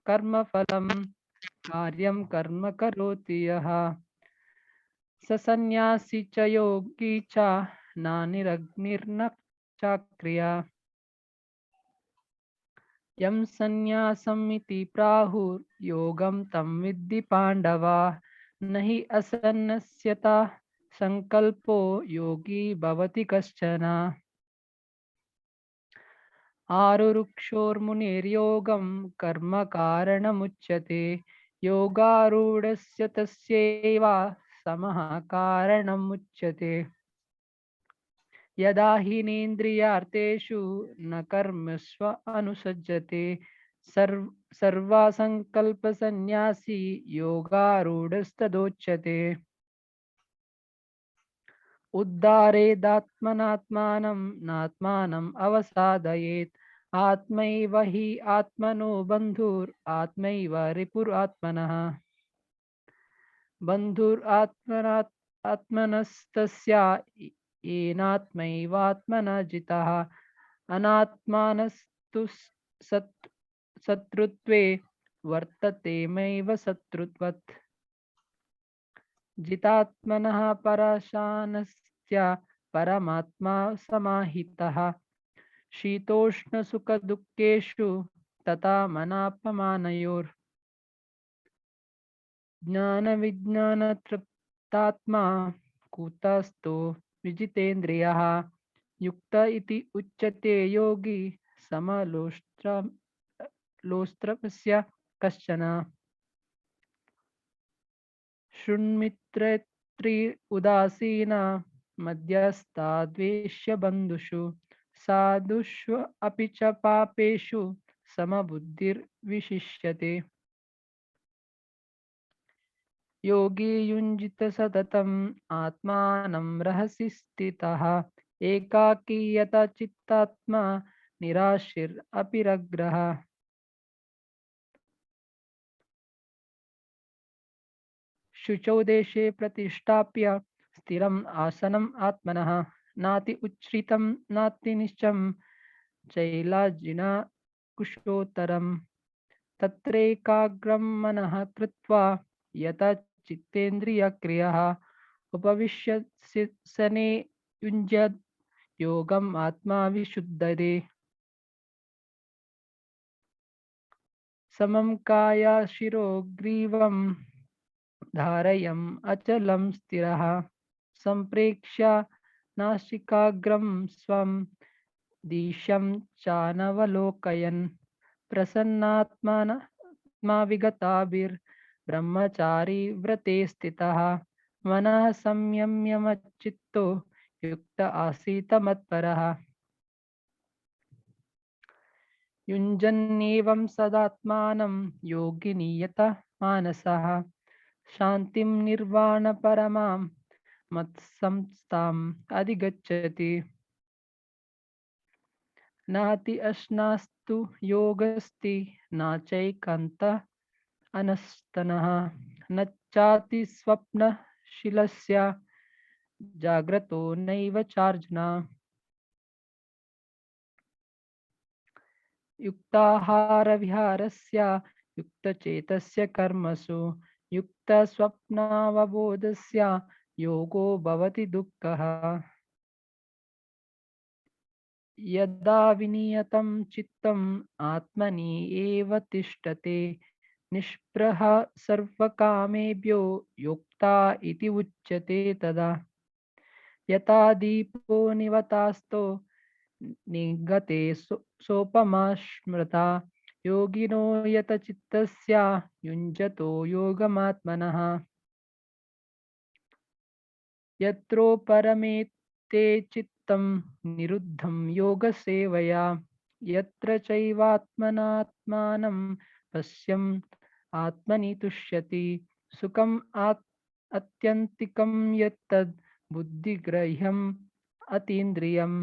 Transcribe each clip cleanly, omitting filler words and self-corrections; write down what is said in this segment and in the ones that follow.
कर्मफलं कार्यं कर्म करोति यः स सन्न्यासी च योगी च नानिरग्निर्न चाक्रिया यं सन्न्यासमिति प्राहुर्योगं तं विद्धि पाण्डव न हि असन्न्यस्यता संकल्पो योगी भवति कश्चन आरुरुक्षोर्मुनिर्योगं कर्म कारणमुच्यते योगारूढस्य तस्यैव समः कारणमुच्यते यदा हीनेन्द्रियार्थेषु न कर्मस्व अनुसज्जते सर्वसङ्कल्पसन्न्यासी योगारूढस्तदोच्यते उद्धारेदात्मनात्मानं नात्मानम् अवसादयेत् आत्मैव हि आत्मनो बन्धुरात्मैव रिपुरात्मनः बन्धुरात्मनस्तस्य येनात्मैवात्मना जितः अनात्मानस्तु शत्रुत्वे वर्तते मैव शत्रुत्वत् जितात्मनः परेशानस्य परमात्मा समाहितः शीतोष्णसुखदुःखेषु तथा मनापमानयोर् ज्ञानविज्ञानतृप्तात्मा कुतस्थो विजितेन्द्रियः युक्त इति उच्यते योगी समलोष्त्रस्य कश्चन शृण्मित्रेत्री उदासीना मध्यस्था द्वेष्य बन्धुषु साधुषु अपि च पापेषु समबुद्धिर्विशिष्यते योगी युञ्जित सततम् आत्मानं रहसि स्थितः एकाकी यत चित्तात्मा निराशिर् रग्रः शुचौ देशे प्रतिष्ठाप्य स्थिरम् आसनम् आत्मनः नाति उच्छ्रितं नाति निश्चं चैलाजिना कुशोत्तरम् तत्रैकाग्रं मनः कृत्वा यत चित्तेन्द्रियक्रियः उपविश्य सने युञ्जद् योगम् आत्मा विशुद्धये समं कायाशिरो ग्रीवं धारयम् अचलं स्थिरः सम्प्रेक्ष्य नासिकाग्रं स्वं दिशं चानवलोकयन् प्रसन्नात्मा विगताभिर्ब्रह्मचारी व्रते स्थितः मनः संयम्य मच्चित्तो युक्त आसीत् मत्परः युञ्जन्नेवं सदात्मानं योगी नियतः मानसः शान्तिं निर्वाणपरमां मत्संस्थाम् अधिगच्छति नाति अश्नास्तु योगस्ति न चैकान्तः अनस्तनः न चाति स्वप्नशीलस्य जाग्रतो नैव चार्जुन युक्ताहारविहारस्य युक्तचेतस्य कर्मसु युक्तस्वप्नावबोधस्य योगो भवति दुःखः यदा विनियतं चित्तम् आत्मनि एव तिष्ठते निष्पृह सर्वकामेभ्यो युक्ता इति उच्यते तदा यथा दीपो निवतास्तो निगते सोपमा स्मृता योगिनो यत चित्तस्य युञ्जतो योगमात्मनः यत्रोपरमेते चित्तं निरुद्धं योगसेवया यत्र चैवात्मनात्मानं पश्यन् आत्मनि तुष्यति सुखम् अत्यन्तिकं यत्तद् बुद्धिग्राह्यम् अतीन्द्रियं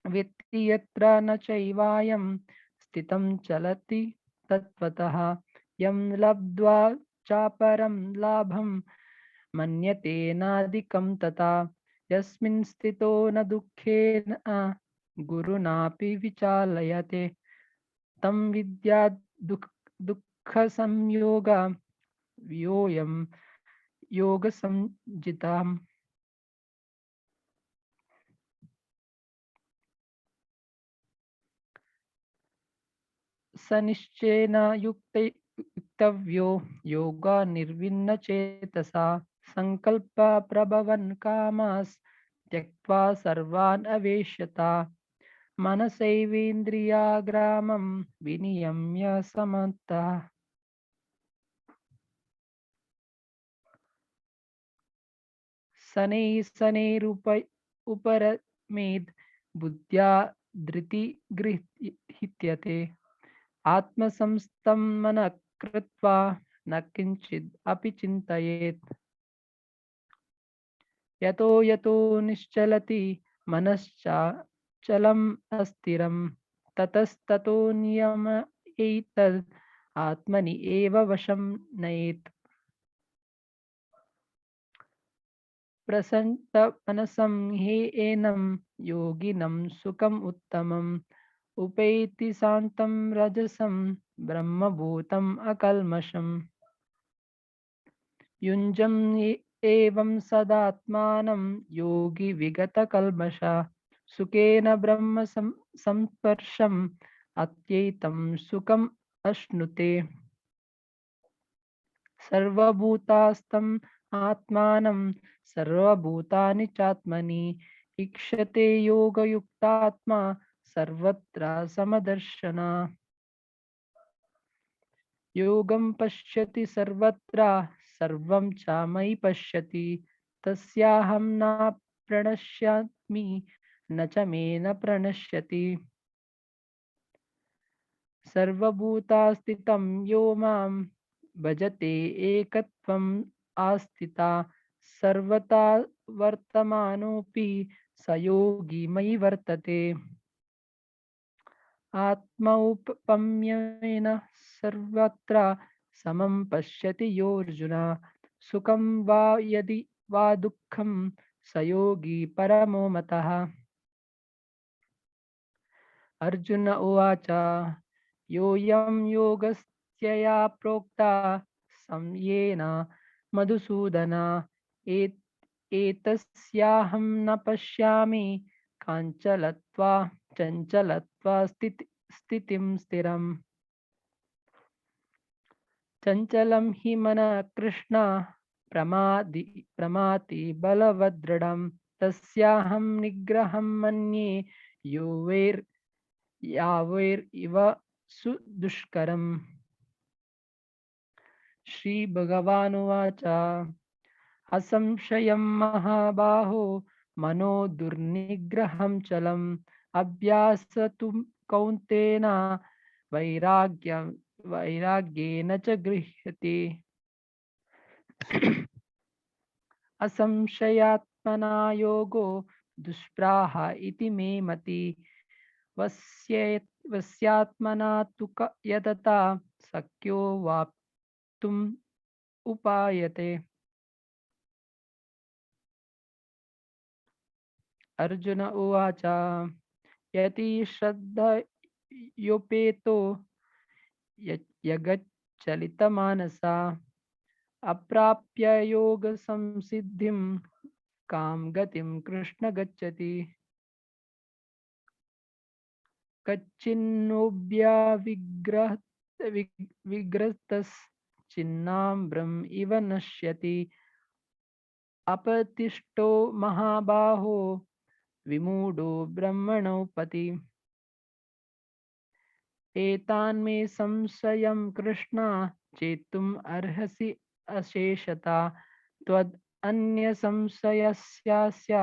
वेत्ति यत्र न चैवायं स्थितं चलति तत्त्वतः यं लब्ध्वा चापरं लाभं मन्यते नाधिकं तथा यस्मिन् स्थितो न दुःखेन गुरुणापि विचालयते तं विद्या दुःखसंयोग योऽयं योगसंज्ञिताम् स निश्चयेन युक्तव्यो योगा निर्विण्णचेतसा सङ्कल्पप्रभवन् कामास् त्यक्त्वा सर्वान् अवेश्यता मनसैवेन्द्रियाग्रामं विनियम्य समन्तः शनैः शनैरुप उपरमेद् बुद्ध्या धृतिगृह्यते आत्मसंस्थं मनः कृत्वा न किञ्चिद् अपि चिन्तयेत् यतो यतो निश्चलति मनश्चाचलम् अस्थिरं ततस्ततो नियमयेतद् आत्मनि एव वशं नयेत् प्रसन्नमनसं हि एनं योगिनं सुखम् उत्तमम् उपैति शान्तं रजसं ब्रह्मभूतम् अकल्मषम् युञ्जम् एवं सदात्मानं योगी विगतकल्मषः सुखेन ब्रह्म संस्पर्शम् अत्यैतं सुखम् अश्नुते सर्वभूतास्तं आत्मानं सर्वभूतानि चात्मनि ईक्षते योगयुक्तात्मा सर्वत्र समदर्शना योगं पश्यति सर्वत्र सर्वं च मयि पश्यति तस्याहं न प्रणश्यामि न च मे न प्रणश्यति सर्वभूतास्थितं यो मां भजते एकत्वम् आस्थिता सर्वथा वर्तमानोऽपि स योगी मयि वर्तते आत्मौपम्येन सर्वत्र समं पश्यति योऽर्जुन सुखं वा यदि वा दुःखं स योगी परमो मतः अर्जुन उवाच योऽयं योगस्त्वया प्रोक्ता संयेन मधुसूदन एतस्याहं न पश्यामि काञ्चलत्वा चञ्चलत्वा स्थितिं स्थिरम् चञ्चलं हि मनः कृष्ण प्रमाति बलवदृढं तस्याहं निग्रहं मन्ये यावैरिव सुदुष्करम् श्रीभगवानुवाच असंशयं महाबाहो मनो दुर्निग्रहं चलम् अभ्यासतु कौन्तेन वैराग्येन च गृह्यते असंशयात्मना योगो दुष्प्राह इति मे मति वस्यात्मना तु यतता शक्यो वाप्तुम् उपायते अर्जुन उवाच यति श्रद्धयोपेतो यगच्चलितमानसा अप्राप्य योगसंसिद्धिं कां गतिं कृष्ण गच्छति कच्चिन्नोऽव्यविग्रस्तश्चिन्नाम्रम् इव नश्यति अपतिष्ठो महाबाहो विमूढो ब्रह्मणो पथि एतान्मे संशयं कृष्ण चेतुम् अर्हसि अशेषतः त्वदन्यसंशयस्यास्य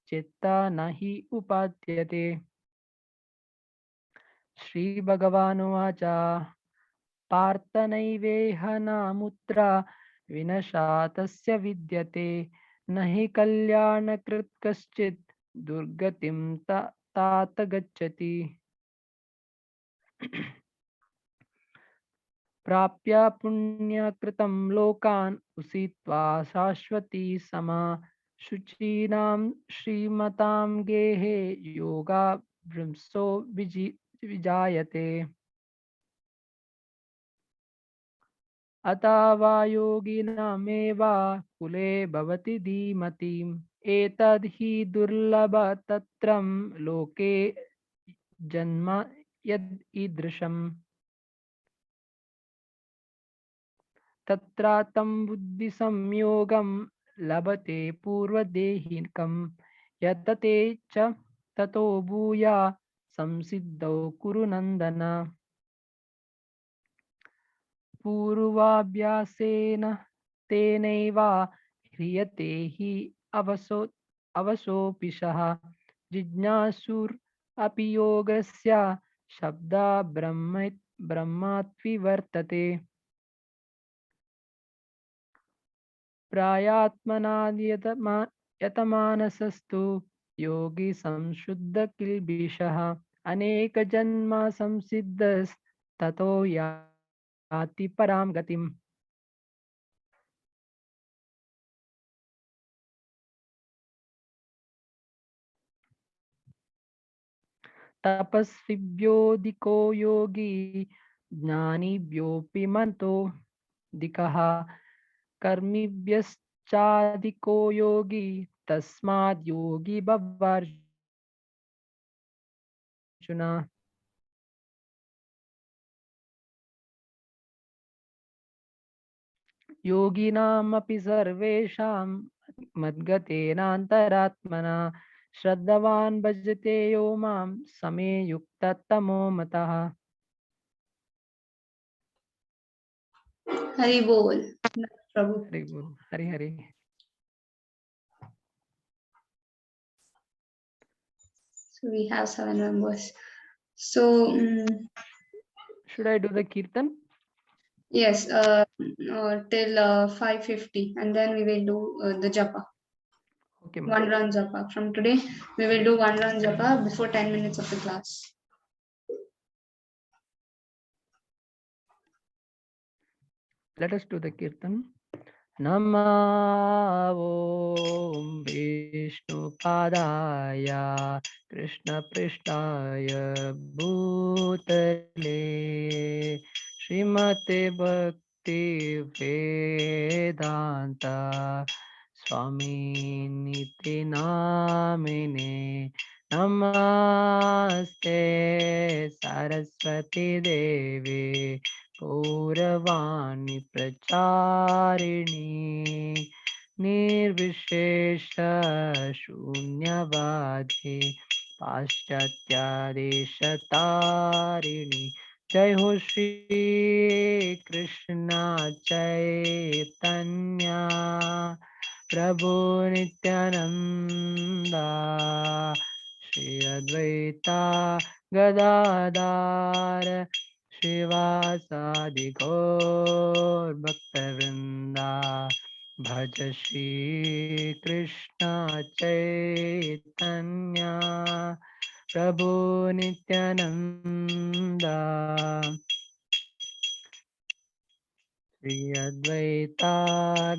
चेत्ता न हि उपाद्यते श्रीभगवानुवाच पार्थ नैवेह नामुत्र विनशा तस्य विद्यते न हि कल्याणकृत् कश्चित् दुर्गतिं तात गच्छति प्राप्य पुण्यकृतं लोकान् उषित्वा शाश्वती समा शुचीनां श्रीमतां गेहे योगाभ्रंशो विजायते अथवा योगिनामेव कुले भवति धीमताम्। एतद् हि दुर्लभतत्रं लोके जन्म यद् ईदृशम्। तत्र तं बुद्धिसंयोगं लभते पूर्वदेहिकं। यतते च ततो भूया संसिद्धौ कुरु नन्दन। पूर्वाभ्यासेन तेनैव ह्रियते हि अवसोऽपिशः। जिज्ञासुरपि योगस्य शब्दः ब्रह्मात्विवर्तते। यतमानसस्तु योगी संशुद्ध किल्बिषः। अनेकजन्म संसिद्धस्ततो याति परां गतिम्। तपस्विभ्योऽधिको योगी ज्ञानिभ्योऽपि मतोऽधिकः। कर्मिभ्यश्चाधिको योगी तस्माद् योगी भवार्जुन। योगिनामपि सर्वेषां मद्गतेनान्तरात्मना श्रद्धावान् भजते यो मां समे युक्ततमो मतः। हरि बोल प्रभु। हरि बोल, Hari Hari. So we have 7 members. So should I do the kirtan? Yes, till 5:50, and then we will do the japa. Okay, one run japa. From today, we will do one run japa before 10 minutes of the class. Let us do the kirtan. नमो विष्णुपादाय कृष्णपृष्ठाय भूतले श्रीमते भक्तिवेदान्त स्वामिनिति नामिने। नमस्ते सरस्वती देवी गौरवाणी प्रचारिणी निर्विशेष शून्यवादी पाश्चात्यादेशतारिणी। जय हो श्री कृष्ण चैतन्य प्रभु नित्यानंदा श्री अद्वैता गदाधर श्रीवासादि गौर भक्तवृंदा। भज श्री कृष्ण चैतन्य प्रभु नित्यानंदा श्री अद्वैता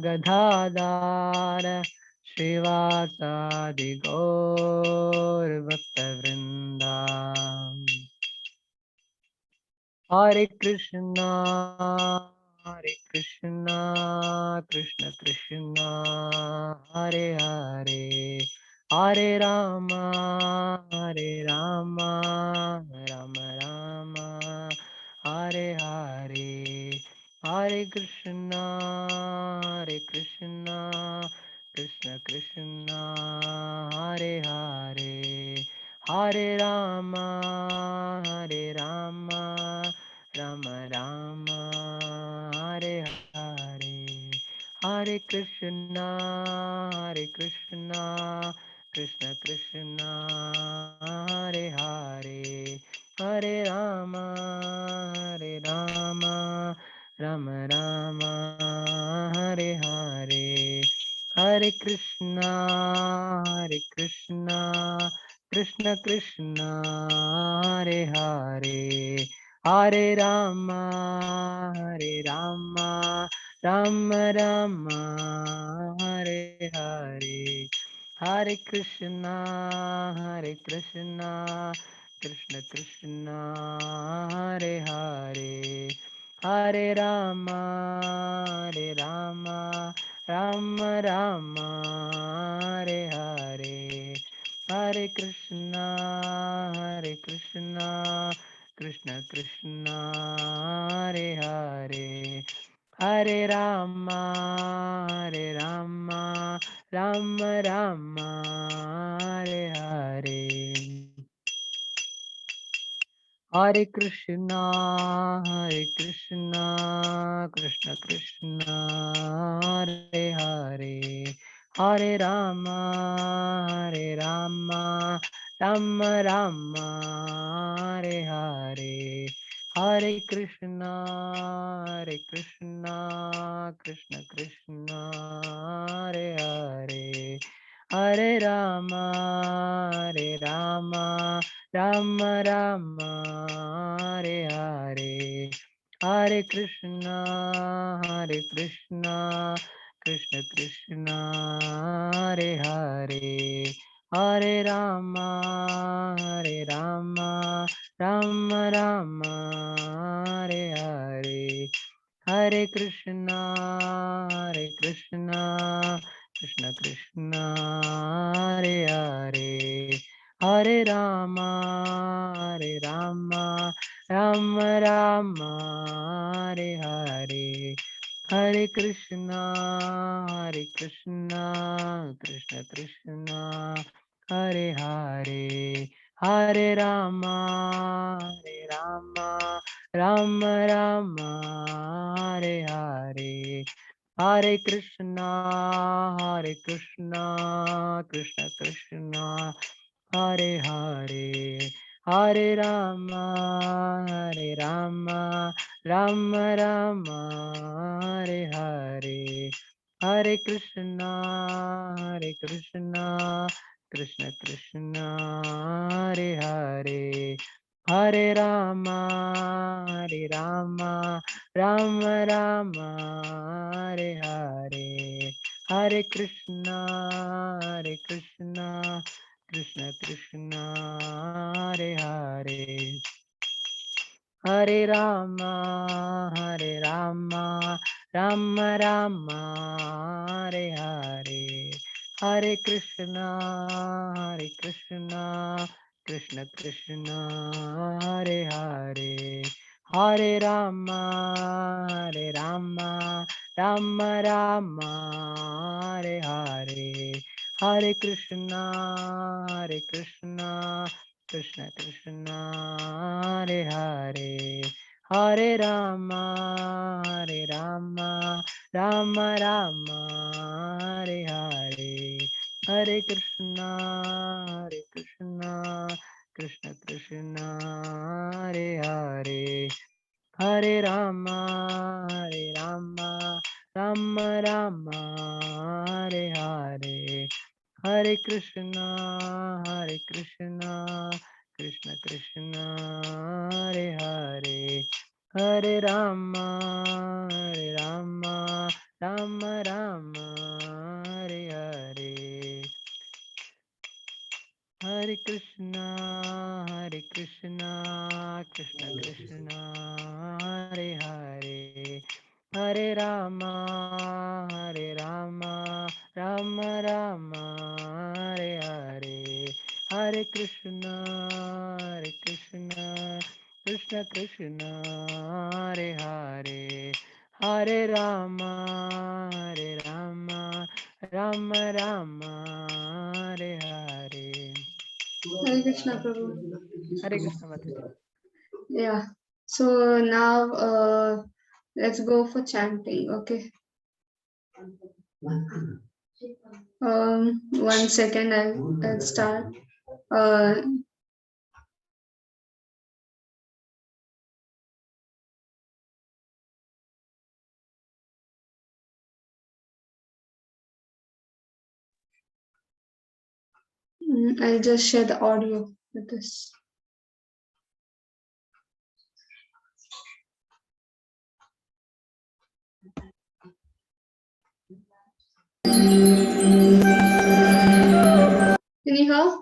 गदाधर श्रीवासादि गौर भक्तवृंदा। हरे कृष्णा कृष्ण कृष्णा हरे हरे, हरे राम राम राम हरे हरे। हरे कृष्णा कृष्ण कृष्णा हरे हरे, हरे राम राम राम हरे हरे। हरे कृष्णा कृष्ण कृष्णा हरे हरे, हरे राम राम हरे हरे। हरे कृष्णा कृष्ण कृष्ण हरे हरे, हरे राम राम हरे हरे। हरे Krishna Krishna Krishna Hare Hare, Hare Rama, Rama Rama, Hare Hare, Hare Krishna, Krishna Krishna, Hare Hare, Hare Rama, Rama Rama, Hare Hare. Hare Krishna, Krishna Krishna, Hare Hare, Hare Rama, Rama Rama, Hare Hare, Hare Krishna, Krishna Krishna, Hare Hare, Hare Rama, Rama Rama, Hare Hare, Hare Krishna, Krishna Krishna, Hare Hare, Hare Rama, Rama Rama, Hare Hare, Hare Krishna, Krishna Krishna, Hare Hare, Hare Rama, Rama Rama, Hare Hare, Hare Krishna, Krishna Krishna, Hare Hare, Hare Rama, Rama Rama, Hare Hare, Hare Krishna, Krishna Krishna, Hare Hare, Hare Rama, Rama Rama, Hare Hare, Hare Krishna, Krishna Krishna, Hare Hare, Hare Rama, Rama Rama, Hare Hare, Hare Krishna, Krishna Krishna, Hare Hare, Hare Rama, Rama Rama, Hare Hare, Hare Krishna, Krishna Krishna, Hare Hare, Hare Rama, Rama Rama, Hare Hare, Hare Krishna, Krishna Krishna, Hare Hare, Hare Rama, Rama Rama, Hare Hare, Hare Krishna, Krishna Krishna, Hare Hare, Hare Rama, Rama Rama, Hare Hare, Hare Krishna, Krishna Krishna, Hare Hare, Hare Rama, Rama Rama, Hare Hare, Hare Krishna, Krishna Krishna, Hare Hare, Hare Rama, Rama Rama, Hare Hare, Hare Krishna, Krishna Krishna, Hare Hare, Hare Rama, Rama Rama, Hare Hare. Hare Krishna, Prabhu. Hare Krishna, Mataji. Yeah. So now let's go for chanting. Okay. 1 second. I'll start. I'll just share the audio with this. Can you hear?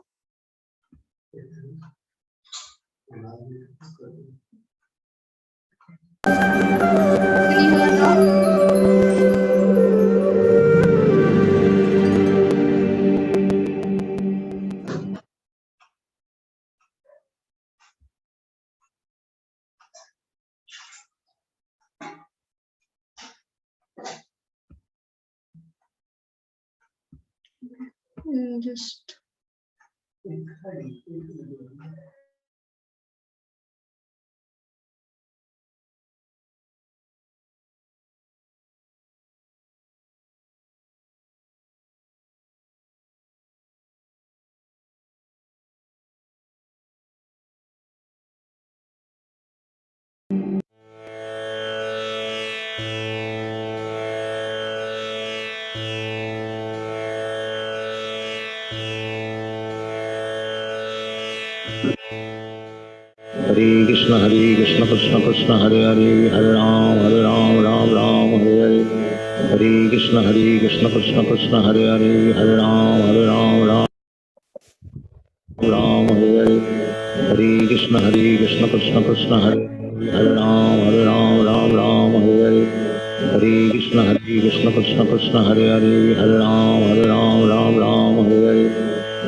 Can you hear now? Just Hare Krishna Krishna Krishna Hare Hare Hare Ram Ram Ram Hare Hare Hare Krishna Krishna Krishna Hare Hare Hare Ram Ram Hare Hare Hare Krishna Krishna Krishna Hare Hare Ram Ram Hare Hare Hare Krishna Krishna Krishna Hare Hare Hare Ram Ram Hare Hare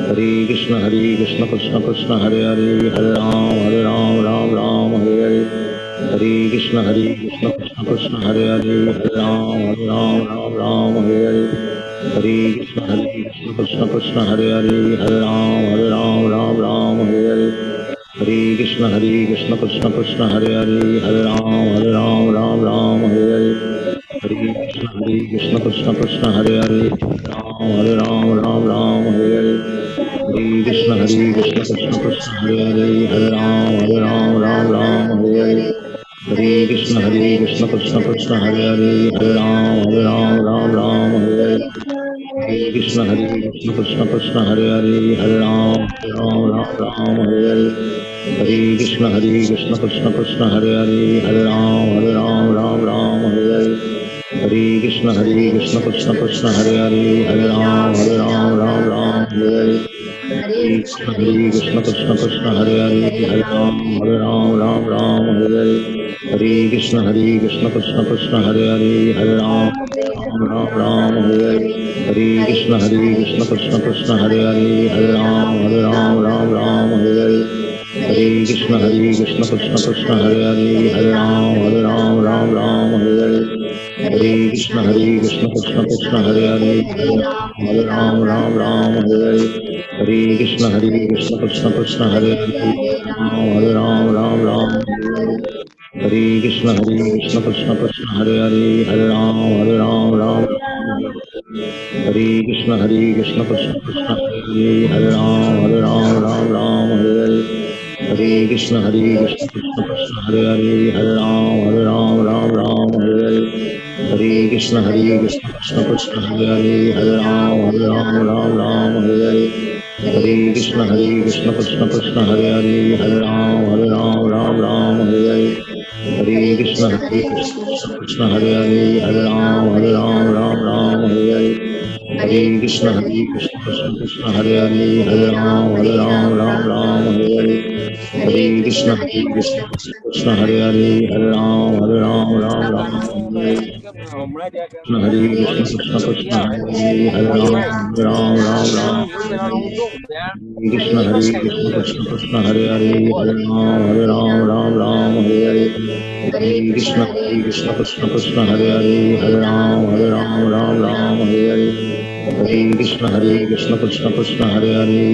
Hare Krishna Krishna Krishna Hare Hare Hare Ram Ram Hare Hare Hare Krishna Krishna Krishna Hare Hare Hare Ram Ram Hare Hare Hare Krishna Krishna Krishna Hare Hare Hare Ram Ram Hare Hare Hare Krishna Krishna Krishna Hare Hare Hare Ram Hare Hare Hare Krishna Krishna Krishna Hare Hare Hare Ram Hare Hare Hare Krishna Krishna Krishna Hare Hare Hare Ram Hare Hare Hare Krishna Krishna Krishna Hare Hare Hare Ram Hare Hare Hare Krishna Krishna Krishna Hare Hare Hare Ram Hare Hare Hare Krishna Krishna Krishna Hare Hare Hare Ram Hare Hare Hare Krishna Krishna Krishna Hare Hare Hare Ram Hare Hare Hare Krishna Krishna Krishna Hare Hare Hare Ram Hare Hare Hare Krishna Krishna Krishna Hare Hare Hare Ram Hare Hare Hare Krishna Krishna Krishna Hare Hare Hare Ram Hare Hare Hare Krishna Krishna Krishna Hare Hare Hare Ram Hare Hare Hare Krishna Krishna Krishna Hare Hare Hare Ram Hare Hare Hare Krishna Krishna Krishna Hare Hare Hare Ram Hare Krishna Krishna Krishna Hare Hare Hare Ram Hare Krishna Krishna Krishna Hare Hare Hare Ram Hare Hare Hare Krishna Krishna Krishna Hare Hare Hare Ram Hare Hare Hare Krishna Krishna Krishna Hare Hare Hare Ram Hare Hare Hare Krishna Krishna Krishna Hare Hare Hare Ram Hare Hare Hare Krishna Krishna Hare Hare Hare Ram Hare Hare Hare Krishna Krishna Hare Hare Hare Ram Hare Hare Hare Krishna Krishna Hare Hare Hare Ram Hare Hare Krishna Krishna Krishna Hare Hare Hare Ram Krishna Krishna Krishna Hare Hare Hare Ram Hare Hare Hare Krishna Krishna Krishna Hare Hare Hare Ram Hare Hare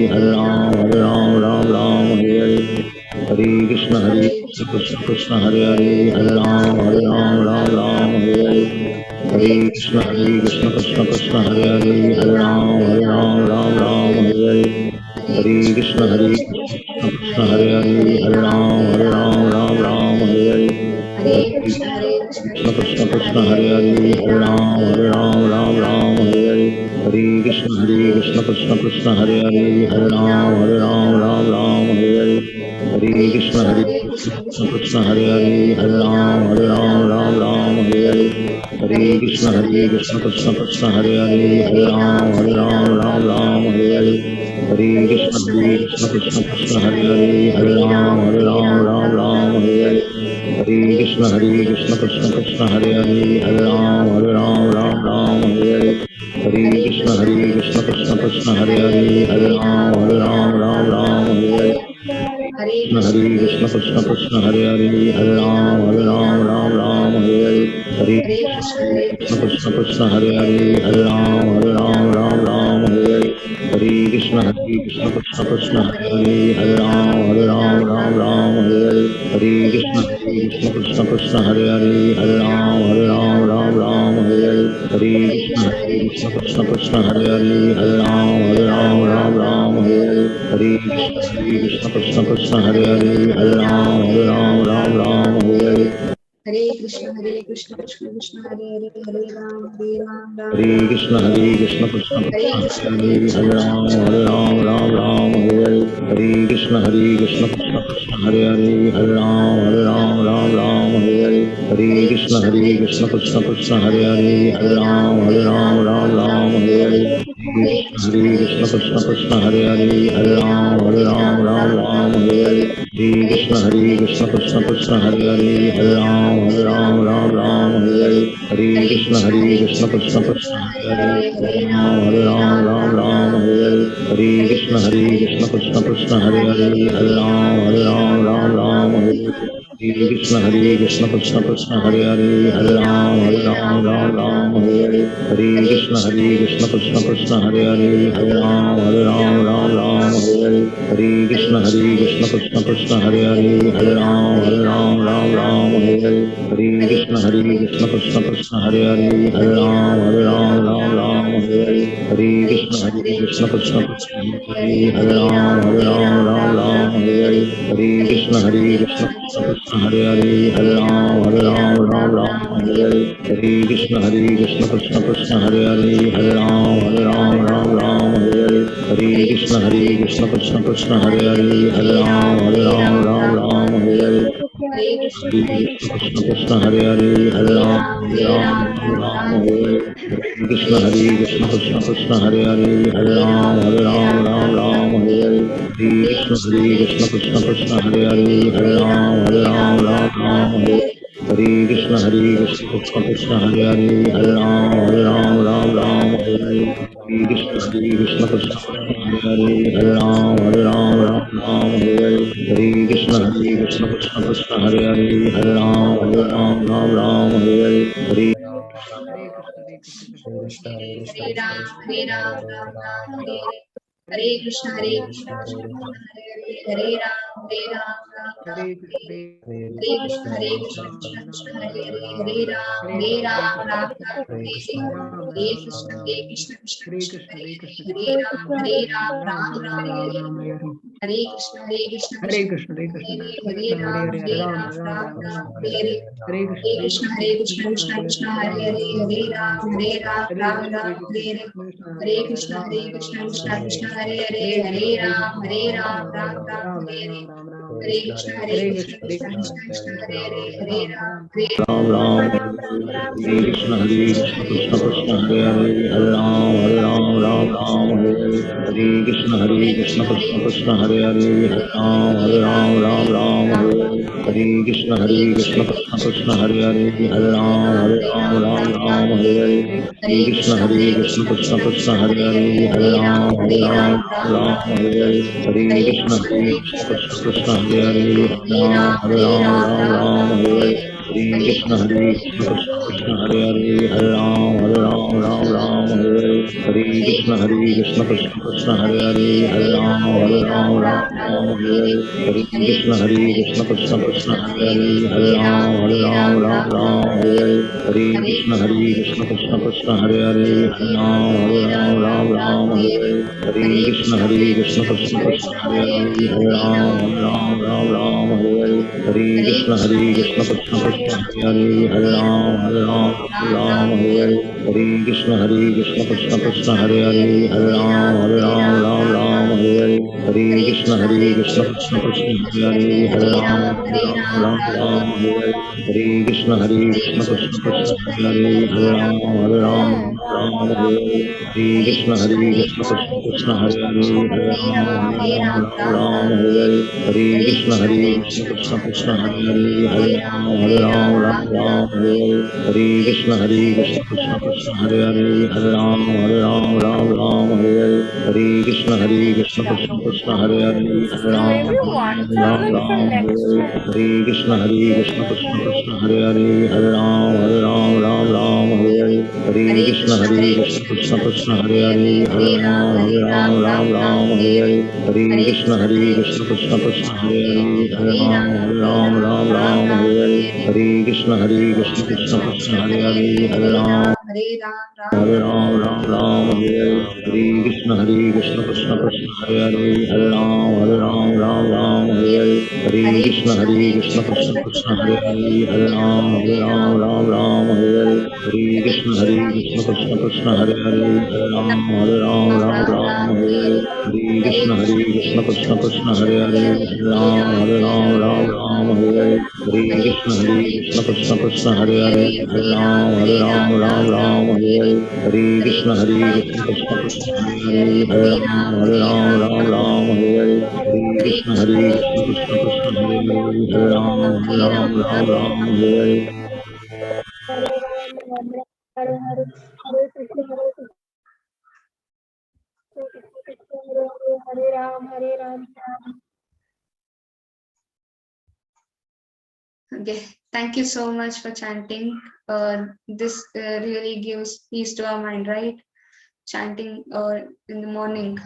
Hare Krishna Krishna Krishna Hare Hare Hare Ram Hare Hare Hare Krishna Krishna Krishna Hare Hare Hare Ram Hare Hare Hare Krishna Krishna Krishna Hare Hare Hare Ram Hare Hare Hare Krishna Krishna Hare Hare Hare Ram Hare Hare Hare Krishna Krishna Hare Hare Hare Ram Hare Hare Hare Krishna Krishna Krishna Hare Hare Hare Ram Hare Hare Hare Krishna Krishna Hare Hare Hare Ram Hare Hare Hare Krishna Krishna Krishna Hare Hare Hare Ram Hare Hare Hare Krishna Krishna Krishna Hare Hare Hare Ram Hare Hare Hare Krishna Krishna Krishna Hare Hare Ram Ram Ram Hare Hare Hare Krishna Krishna Krishna Hare Hare Ram Ram Ram Hare Hare Hare Krishna Krishna Krishna Hare Hare Ram Ram Hare Hare Hare Krishna Krishna Krishna Hare Hare Ram Ram Hare Hare Hare Krishna Krishna Krishna Hare Hare Ram Ram Hare Hare Hare Krishna Krishna Krishna Hare Hare Ram Ram Hare Hare Hare Krishna Krishna Krishna Hare Hare Ram Ram Hare Hare Hare Krishna Krishna Krishna Hare Hare Ram Ram Hare Hare Hare Krishna Krishna Krishna Hare Hare Hare Ram Ram Hare Krishna Krishna Krishna Hare Hare Ram Hare Hare Hare Krishna Krishna Krishna Hare Hare Ram Hare Hare Hare Krishna Krishna Krishna Hare Hare Ram Hare Hare Hare Krishna Krishna Krishna Hare Hare Ram Hare Hare Hare Krishna Krishna Krishna Hare Hare Ram Hare Hare Hare Krishna Krishna Krishna Hare Hare Ram Hare Hare Hare Krishna Krishna Krishna Hare Hare Ram Ram Hare Hare Hare Krishna Krishna Krishna Hare Hare Ram Ram Hare Hare Hare Krishna Krishna Krishna Hare Hare Ram Ram Hare Hare Hare Krishna Krishna Krishna Hare Hare Ram Ram Hare Hare Hare Krishna Krishna Krishna Hare Hare Ram Ram Hare Hare Hare Krishna Krishna Krishna Hare Ram Ram Hare Hare Hare Krishna Krishna Krishna Hare Hare Ram Ram Hare Hare Hare Krishna Krishna Krishna Hare Hare Ram Ram Hare Hare Hare Krishna Krishna Krishna Hare Hare Ram Ram Hare Hare Krishna Krishna Hare Hare Ram Hare Hare Krishna Krishna Krishna Hare Hare Ram Ram Hare Hare Hare Krishna Krishna Krishna Hare Hare Ram Ram Hare Hare Hare Krishna Krishna Krishna Hare Hare Ram Hare Hare Hare Krishna Krishna Krishna Hare Hare Ram Hare Hare Hare Krishna Krishna Krishna Hare Hare Ram Hare Hare Hare Hare Krishna Krishna Hare Ram Ram Ram Hare Hare Hare Krishna Krishna Krishna Hare Hare Hare Ram Ram Hare Ram Hare Hare Hare Krishna Krishna Krishna Hare Hare Hare Ram Ram Ram Hare Hare Hare Krishna Krishna Krishna Hare Hare Hare Ram Ram Ram Hare Hare Hare Krishna Krishna Hare Krishna Krishna Hare Hare Krishna Hare Hare Hare Ram Ram Ram Ram Ram Ram Hare Hare Hare Hare Krishna Krishna Krishna Hare Hare Hare Ram Ram Ram Hare Hare Hare Krishna Krishna Krishna Hare Hare Hare Ram Ram Ram Hare Hare Hare Krishna Krishna Krishna Hare Hare Hare Ram Hare Krishna Krishna Krishna Hare Hare Ram Hare Hare Hare Krishna Krishna Krishna Hare Hare Ram Hare Hare Hare Krishna Krishna Krishna Hare Hare Ram Hare Hare Hare Krishna Krishna Krishna Hare Hare Ram Hare Hare Hare Krishna Krishna Krishna Hare Hare Ram Hare Hare Hare Krishna Krishna Hare Hare Ram Hare Hare Hare Krishna Krishna Krishna Hare Hare Ram Ram Hare Hare Hare Krishna Krishna Krishna Hare Hare Ram Hare Hare Hare Krishna Krishna Krishna Hare Hare Ram Hare Hare Hare Krishna Krishna Krishna Hare Hare Ram Hare Hare Hare Krishna Krishna Krishna Hare Hare Ram Hare Hare Hare Krishna Krishna Krishna Hare Hare Ram Hare Hare Hare Krishna Krishna Krishna Krishna Hare Hare Ram Ram Ram Hare Hare Krishna Krishna Krishna Hare Hare Ram Ram Hare Hare Krishna Krishna Krishna Hare Hare Ram Ram Hare Hare Krishna Krishna Krishna Hare Hare Ram Ram Hare Hare Krishna Krishna Krishna Hare Hare Ram Ram Hare Hare Krishna Krishna Krishna Hare Hare Ram Ram Hare Hare Krishna Krishna Krishna Hare Hare Ram Ram Hare Hare Krishna Krishna Krishna Hare Hare Ram Ram Hare Hare Krishna Krishna Krishna Hare Hare Ram Ram Hare Hare Krishna Krishna Krishna Hare Hare Ram Hare Ram Ram Hare Hare Krishna Krishna Krishna Hare Hare Ram Ram Hare Hare Krishna Krishna Krishna Hare Hare Ram Ram Hare Hare Krishna Krishna Krishna Hare Hare Ram Ram Hare Hare Krishna Krishna Krishna Hare Hare Ram Hare Hare Krishna Krishna Krishna Hare Hare Ram Hare Hare Krishna Krishna Krishna Hare Hare Ram Hare Hare Krishna Krishna Krishna Hare Hare Ram Hare Hare Hare Hare Krishna Hare Ram Hare Ram. Okay, thank you so much for chanting. This really gives peace to our mind, right? Chanting in the morning.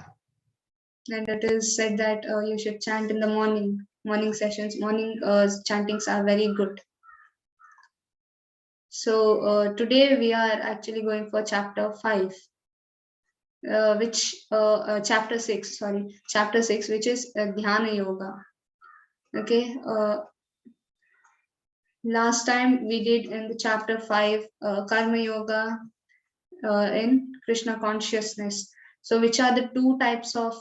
And it is said that you should chant in the morning sessions. Morning chantings are very good. So today we are actually going for chapter 5, chapter 6, which is Dhyana Yoga. Okay. Last time we did in the chapter 5 Karma Yoga in Krishna consciousness. So which are the two types of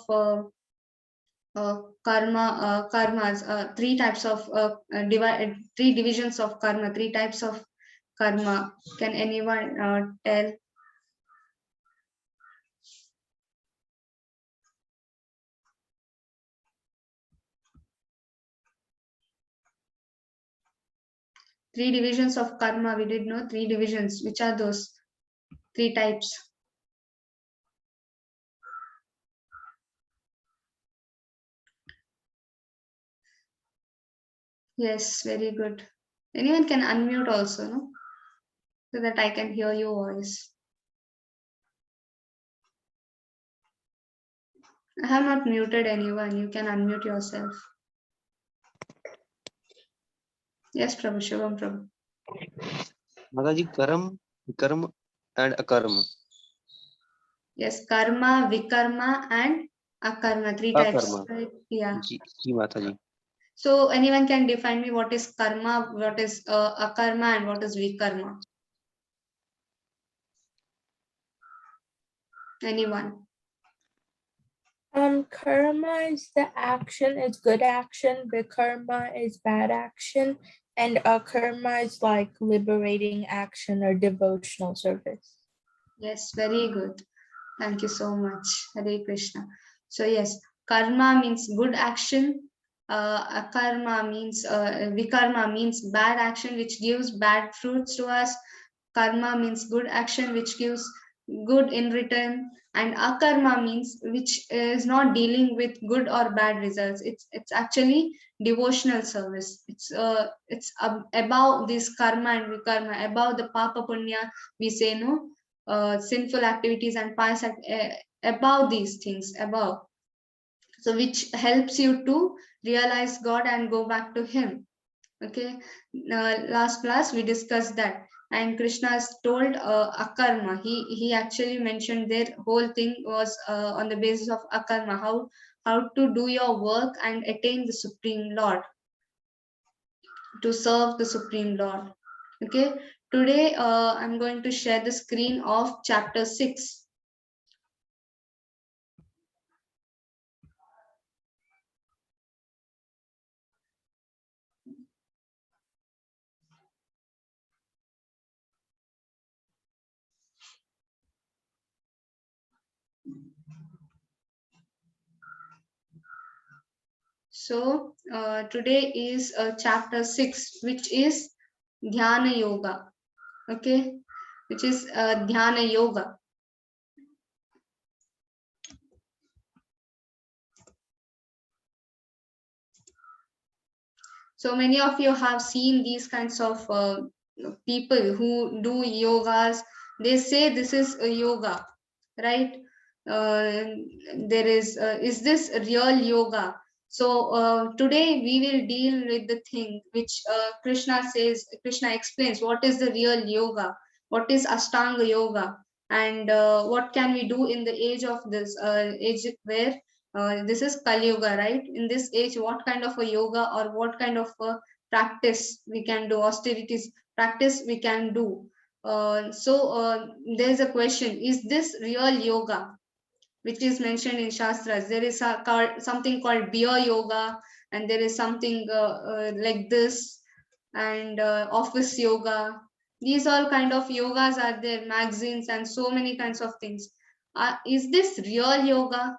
karmas, three types of three divisions of karma, three types of karma. Can anyone tell? Three divisions of karma, we did know three divisions. Which are those three types? Yes, very good. Anyone can unmute also, no? So that I can hear your voice. I have not muted anyone. You can unmute yourself. Yes, Prabhu, Shubham Prabhu. Mataji, karma and akarma. Yes, karma, vikarma, and akarma. Three types, Akarma. right? Yeah. Ji Mataji. So anyone can define me what is karma, what is akarma, and what is vikarma? Anyone? Karma is the action, it's good action. Vikarma is bad action, and akarma is like liberating action or devotional service. Yes, very good. Thank you so much, Hare Krishna. So yes, karma means good action. Akarma means vikarma means bad action, which gives bad fruits to us. Karma means good action, which gives good in return. And akarma means which is not dealing with good or bad results. It's actually devotional service. It's above this karma and vikarma, above the papa punya. We say no. Sinful activities and pious above these things, above, so which helps you to realize God and go back to him. Okay. Last class we discussed that, and Krishna has told akarma. He actually mentioned their whole thing was on the basis of akarma, how to do your work and attain the Supreme Lord, to serve the Supreme Lord. Okay, today I'm going to share the screen of chapter 6. So today is chapter 6, which is Dhyana Yoga. Okay, which is Dhyana Yoga. So many of you have seen these kinds of people who do yogas. They say this is a yoga, right? There is this real yoga? So today we will deal with the thing which Krishna explains what is the real yoga, what is Ashtanga yoga, and what can we do in the age of this age where this is Kali Yoga, right? In this age, what kind of a yoga or what kind of a practice we can do, austerities practice we can do. There's a question: is this real yoga, which is mentioned in Shastras? There is something called beer yoga, and there is something like this, and office yoga. These all kind of yogas are there, magazines, and so many kinds of things. Is this real yoga?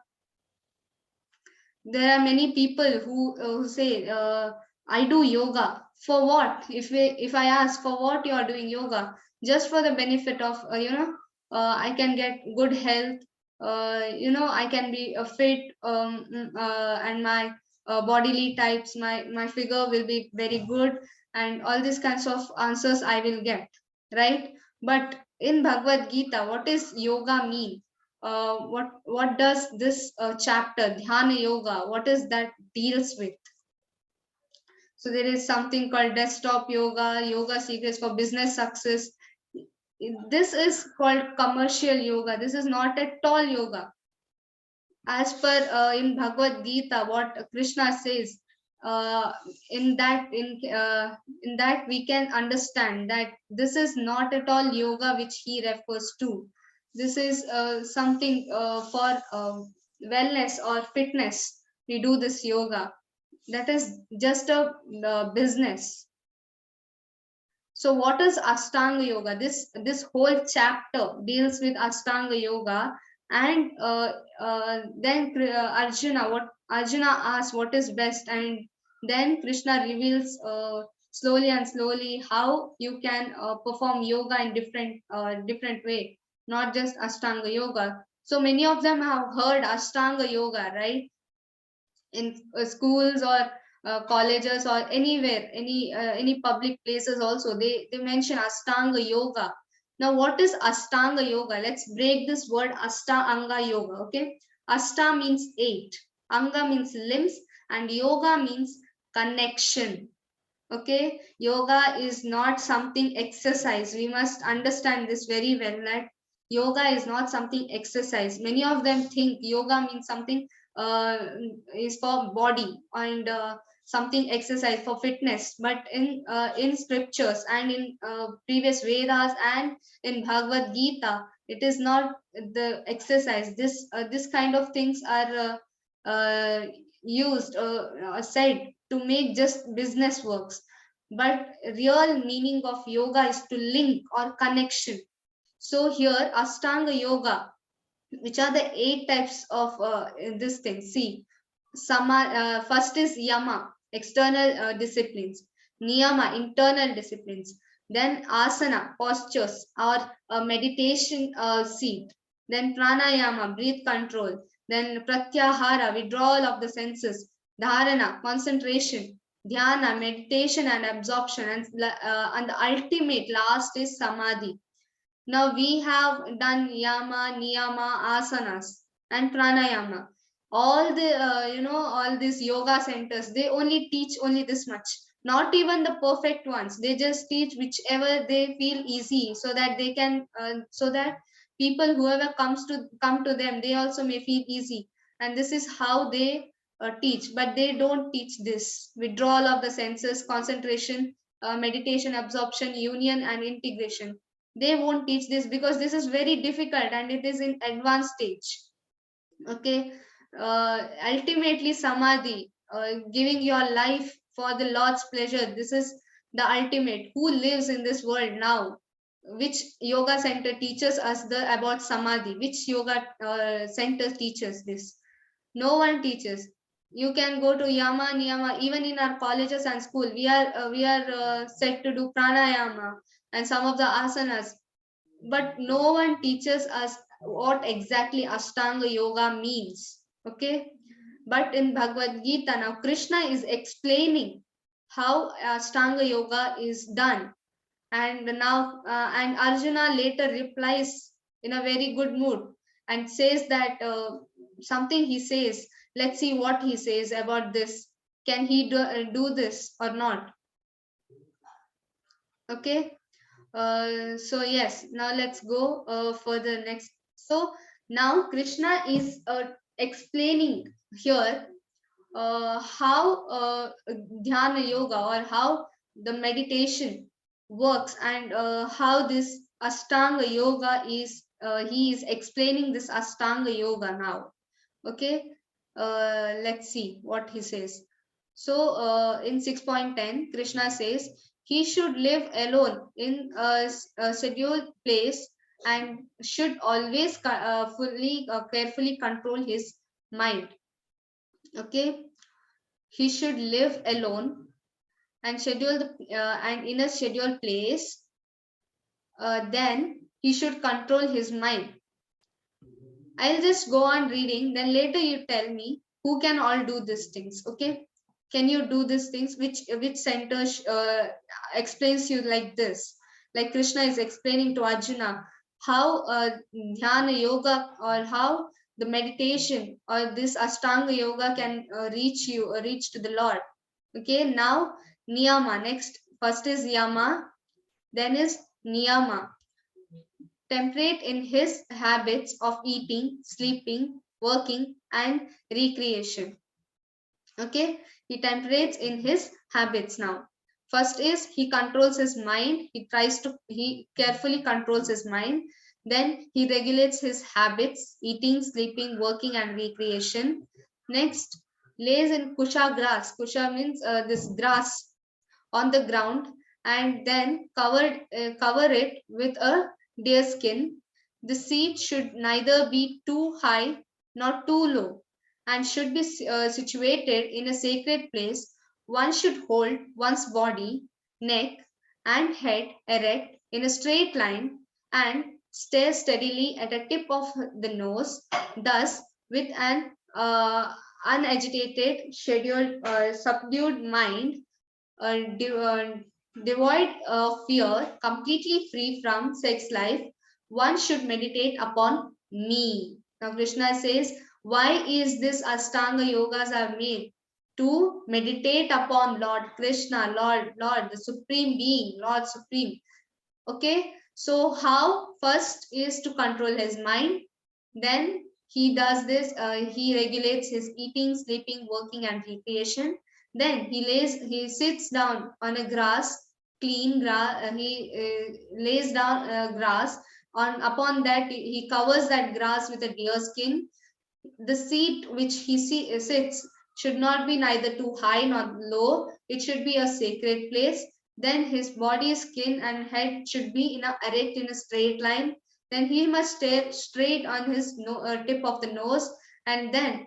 There are many people who say I do yoga for what? If I ask for what you are doing yoga, just for the benefit of I can get good health, I can be fit, and my bodily types, my figure will be very good, and all these kinds of answers I will get, right? But in Bhagavad Gita, what is yoga mean? What does this chapter Dhyana Yoga, what is that deals with? So there is something called desktop yoga, yoga secrets for business success. This is called commercial yoga. This is not at all yoga. As per in Bhagavad Gita, what Krishna says, in that we can understand that this is not at all yoga which he refers to. This is something for wellness or fitness. We do this yoga. That is just a business. So what is Ashtanga Yoga? This whole chapter deals with Ashtanga Yoga, and then Arjuna asks what is best, and then Krishna reveals slowly and slowly how you can perform yoga in different way, not just Ashtanga Yoga. So many of them have heard Ashtanga Yoga, right? In schools or colleges or anywhere, any public places also, they mention Ashtanga Yoga. Now what is Ashtanga Yoga? Let's break this word Ashtanga Yoga. Okay, Ashta means 8, Anga means limbs, and Yoga means connection. Okay, yoga is not something exercise. We must understand this very well, that yoga is not something exercise. Many of them think yoga means something uh, is for body, and something exercise for fitness, but in scriptures and in previous Vedas and in Bhagavad Gita, it is not the exercise. This kind of things are used, said to make just business works, but real meaning of yoga is to link or connection. So here Ashtanga Yoga, which are the 8 types of this thing. See, first is Yama, external disciplines; Niyama, internal disciplines; then Asana, postures or meditation seat; then Pranayama, breath control; then Pratyahara, withdrawal of the senses; Dharana, concentration; Dhyana, meditation and absorption; and the ultimate last is Samadhi. Now we have done yama, niyama, asanas, and pranayama. All the all these yoga centers, they only teach only this much. Not even the perfect ones. They just teach whichever they feel easy, so that they can, so that people whoever come to them, they also may feel easy. And this is how they teach. But they don't teach this withdrawal of the senses, concentration, meditation, absorption, union, and integration. They won't teach this because this is very difficult and it is in advanced stage. Okay, ultimately Samadhi, giving your life for the Lord's pleasure, this is the ultimate. Who lives in this world now? Which yoga center teaches us about Samadhi? Which yoga center teaches this? No one teaches. you can go to yama niyama. Even in our colleges and school, we are set to do pranayama and some of the asanas, but no one teaches us what exactly Ashtanga yoga means. Okay, but in Bhagavad Gita now Krishna is explaining how Ashtanga yoga is done, and now and Arjuna later replies in a very good mood and says that something he says. Let's see what he says about this. Can he do this or not? Okay. So yes, now let's go for the next. So now Krishna is explaining here how dhyana yoga, or how the meditation works, and how this Ashtanga yoga is, he is explaining this Ashtanga yoga now. Okay, let's see what he says. So in 6.10, Krishna says he should live alone in a scheduled place, and should always carefully control his mind. Okay, he should live alone and and in a scheduled place. Then he should control his mind. I'll just go on reading, then later you tell me who can all do these things. Okay, can you do these things? Which sentence explains you like this? Like Krishna is explaining to Arjuna how dhyana yoga, or how the meditation or this Ashtanga yoga can reach to the Lord. Okay, now niyama. Next, first is yama, then is niyama. Temperate in his habits of eating, sleeping, working, and recreation. Okay, he temperates in his habits now. First is he controls his mind. He carefully controls his mind. Then he regulates his habits, eating, sleeping, working, and recreation. Next, lays in kusha grass. Kusha means this grass on the ground, and then cover it with a deer skin. The seat should neither be too high nor too low, and should be situated in a sacred place. One should hold one's body, neck, and head erect in a straight line, and stare steadily at the tip of the nose. Thus, with an unagitated, subdued mind, devoid of fear, completely free from sex life, one should meditate upon me. Now Krishna says, why is this Ashtanga yogas are made? To meditate upon Lord Krishna, Lord, the Supreme Being, Lord Supreme. Okay, so how? First is to control his mind, then he does this, he regulates his eating, sleeping, working, and recreation. Then he sits down on a grass, clean grass. He lays down grass. Upon that, he covers that grass with a deer skin. The seat which sits should not be neither too high nor low. It should be a sacred place. Then his body, skin, and head should be erect in a straight line. Then he must stay straight on his tip of the nose, and then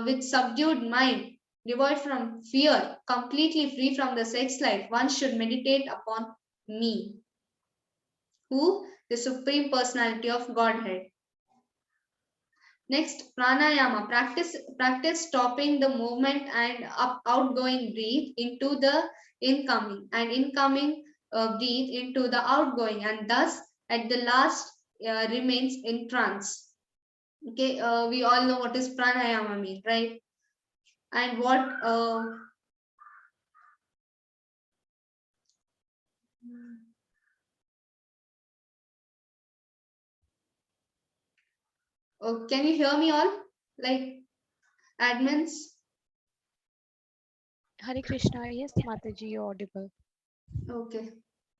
with subdued mind, devoid from fear, completely free from the sex life, one should meditate upon me, who the Supreme Personality of Godhead. Next, pranayama. Practice stopping the movement and outgoing breathe into the incoming, and incoming breathe into the outgoing, and thus at the last remains in trance. Okay, we all know what is pranayama mean, right? And what can you hear me all? Like admins? Hare Krishna, yes, Mataji, you're audible. Okay,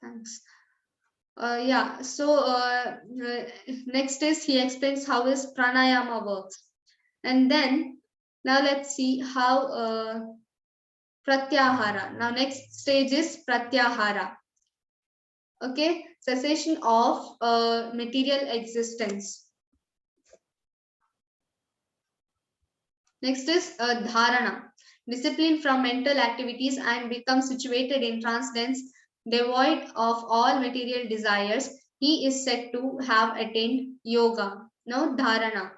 thanks. Yeah, so next is he explains how his pranayama works. And then now let's see how pratyahara. Now next stage is pratyahara. Okay, cessation of material existence. Next is dharana, discipline from mental activities and become situated in transcendence, devoid of all material desires. He is said to have attained yoga. Now dharana.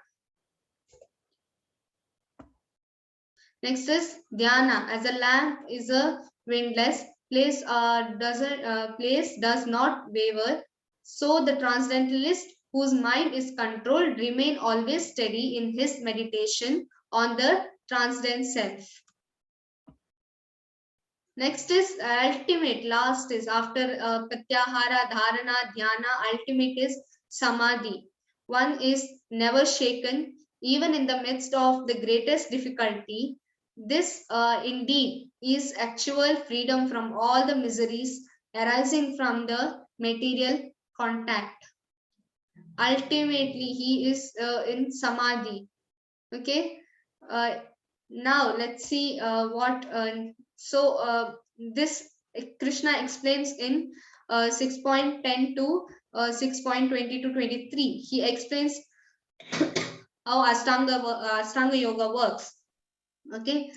Next is dhyana. As a lamp is a windless place, place does not waver. So the transcendentalist, whose mind is controlled, remain always steady in his meditation on the transcendent self. Next is ultimate. Last is after pratyahara, dharana, dhyana. Ultimate is samadhi. One is never shaken, even in the midst of the greatest difficulty. This indeed is actual freedom from all the miseries arising from the material contact. Ultimately, he is in samadhi. Okay. Now let's see what. This Krishna explains in 6.10 to 6.20 to 23. He explains how Ashtanga Yoga works. Okay.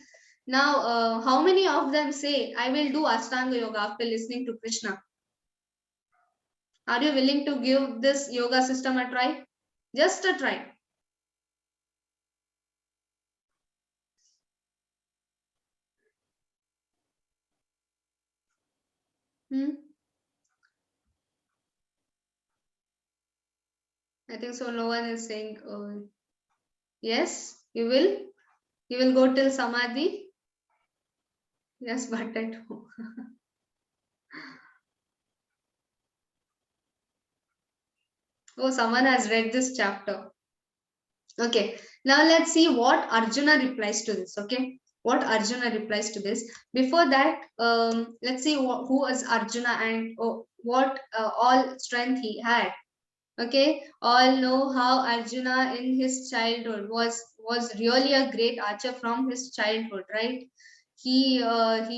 Now, how many of them say, I will do Ashtanga Yoga after listening to Krishna? Are you willing to give this yoga system a try? Just a try. I think so. No one is saying, yes, you will. You will go till Samadhi. Yes, but at home. Oh, someone has read this chapter. Okay, now let's see what Arjuna replies to this. Okay, what Arjuna replies to this. Before that, let's see who was Arjuna and what all strength he had. Okay, all know how Arjuna in his childhood was really a great archer from his childhood, right? He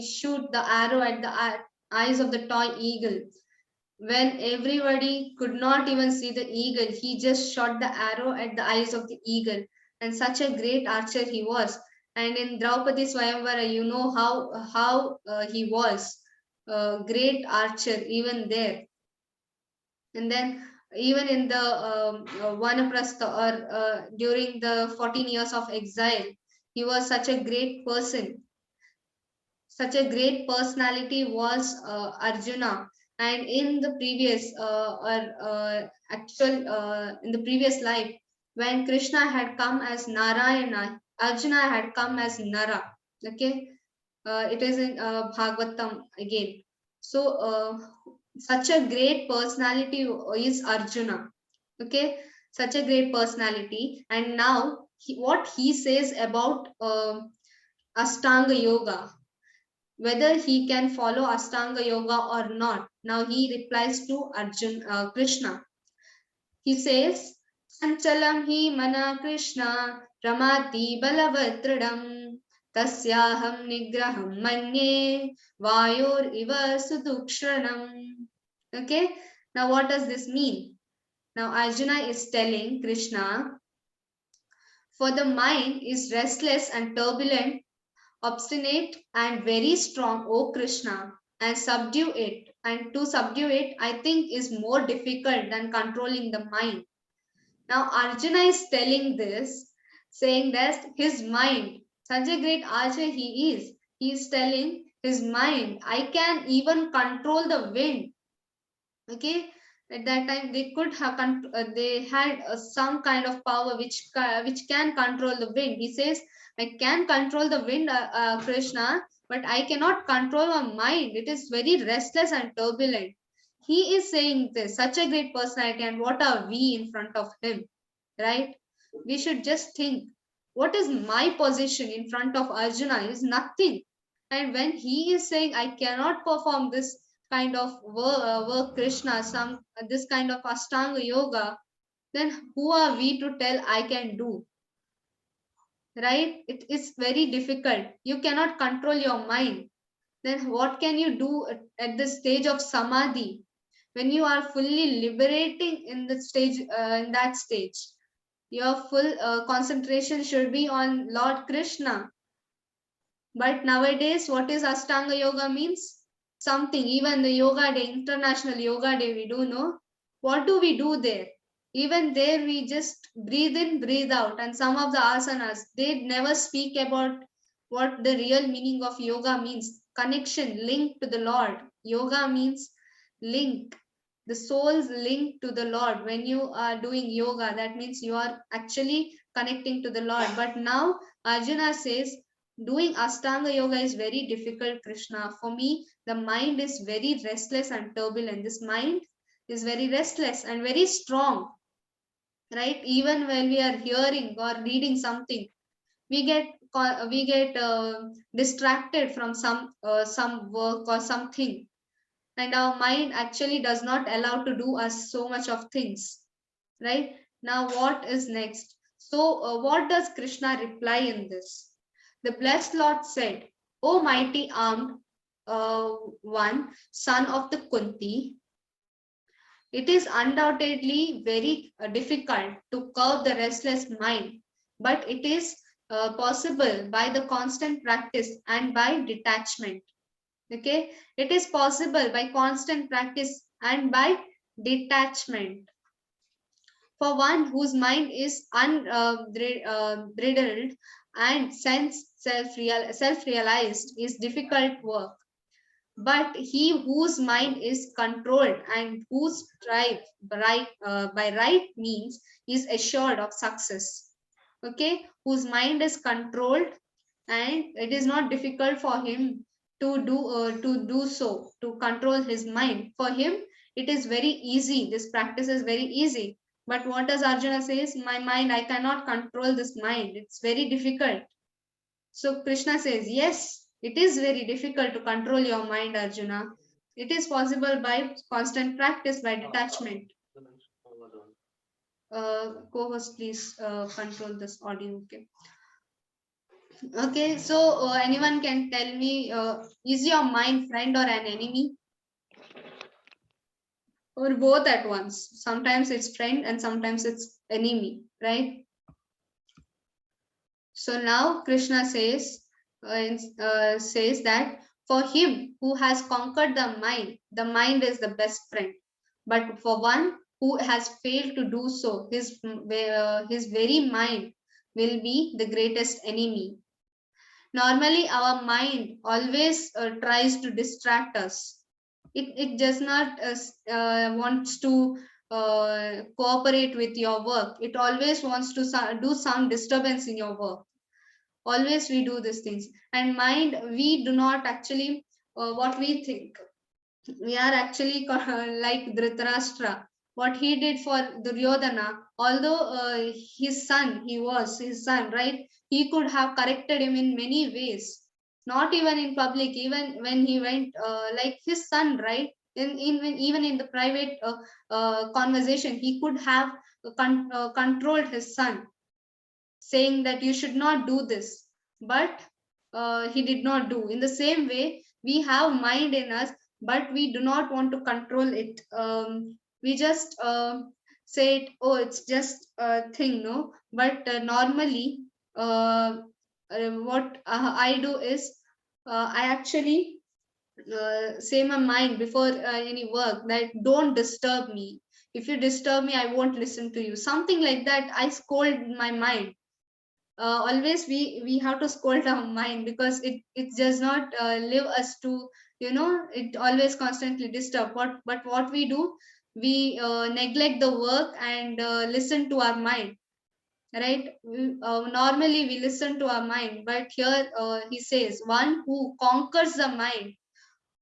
shoot the arrow at the eyes of the toy eagle. When everybody could not even see the eagle, he just shot the arrow at the eyes of the eagle. And such a great archer he was. And in Draupadi Swayamvara, you know how he was a great archer even there. And then even in the Vanaprastha, or during the 14 years of exile, he was such a great person. Such a great personality was Arjuna. And in the previous in the previous life, when Krishna had come as Narayana, Arjuna had come as Nara. Okay, it is in Bhagavatam again. So such a great personality is Arjuna. Okay, such a great personality. And now what he says about Ashtanga Yoga, whether he can follow Ashtanga Yoga or not. Now he replies to Krishna. He says, Sanchalam hi mana Krishna ramati balavatradam tasyaham nigraham manye vayor iva sudukshanam. Okay, now what does this mean? Now Arjuna is telling Krishna, for the mind is restless and turbulent, obstinate and very strong, O Krishna, and subdue it. And to subdue it, I think, is more difficult than controlling the mind. Now, Arjuna is telling this, saying that his mind, such a great archer he is telling his mind, I can even control the wind. Okay, at that time they could have they had some kind of power which can control the wind. He says, I can control the wind, Krishna, but I cannot control my mind. It is very restless and turbulent. He is saying this, such a great personality, and what are we in front of him, right? We should just think, what is my position in front of Arjuna? Is nothing. And when he is saying, I cannot perform this kind of work, Krishna, this kind of Ashtanga Yoga, then who are we to tell I can do? Right? It is very difficult. You cannot control your mind. Then what can you do at the stage of Samadhi, when you are fully liberating in the stage, in that stage? your full concentration should be on Lord Krishna. But nowadays, what is Ashtanga Yoga means? Something, even the Yoga Day, International Yoga Day, we do know. What do we do there? Even there, we just breathe in, breathe out. And some of the asanas, they never speak about what the real meaning of yoga means. Connection, link to the Lord. Yoga means link. The soul's link to the Lord. When you are doing yoga, that means you are actually connecting to the Lord. But now Arjuna says, doing Ashtanga Yoga is very difficult, Krishna. For me, the mind is very restless and turbulent. This mind is very restless and very strong, right? Even when we are hearing or reading something, we get distracted from some work or something, and our mind actually does not allow to do us so much of things, right? Now, what is next? So, what does Krishna reply in this? The blessed Lord said, O mighty armed one, son of the Kunti, it is undoubtedly very difficult to curb the restless mind, but it is possible by the constant practice and by detachment. Okay, it is possible by constant practice and by detachment. For one whose mind is unbridled and self-realized is difficult work. But he whose mind is controlled and who strive by right means is assured of success. Okay, whose mind is controlled and it is not difficult for him to do so, to control his mind. For him, it is very easy. This practice is very easy. But what does Arjuna says? My mind, I cannot control this mind. It's very difficult. So Krishna says, yes, it is very difficult to control your mind, Arjuna. It is possible by constant practice, by detachment. Co-host, please control this audio. Okay. Okay, so anyone can tell me, is your mind friend or an enemy? Or both at once? Sometimes it's friend and sometimes it's enemy, right? So now Krishna says that for him who has conquered the mind is the best friend. But for one who has failed to do so, his very mind will be the greatest enemy. Normally, our mind always tries to distract us. It does not wants to cooperate with your work. It always wants to do some disturbance in your work. Always we do these things. And mind, we do not actually what we think. We are actually like Dhritarashtra. What he did for Duryodhana, although his son, right? He could have corrected him in many ways, not even in public, even when he went like his son, right? Even in the private conversation, he could have controlled his son, saying that you should not do this, but he did not do. In the same way, we have mind in us, but we do not want to control it. We just say it, oh, it's just a thing, no? But normally, what I do is I actually say my mind before any work that don't disturb me. If you disturb me, I won't listen to you. Something like that. I scold my mind. Always we have to scold our mind because it does not leave us to, it always constantly disturb. What we do, we neglect the work and listen to our mind, right? Normally we listen to our mind, but here he says one who conquers the mind.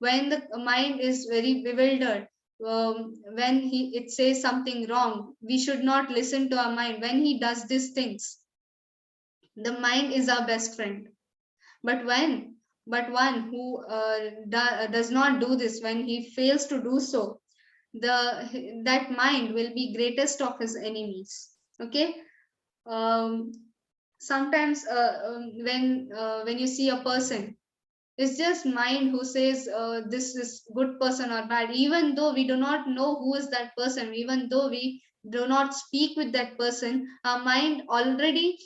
When the mind is very bewildered, when it says something wrong, we should not listen to our mind. When he does these things, the mind is our best friend. But one who does not do this, when he fails to do so, that mind will be greatest of his enemies. Okay. Sometimes when you see a person, it's just mind who says this is good person or bad, even though we do not know who is that person, even though we do not speak with that person, our mind already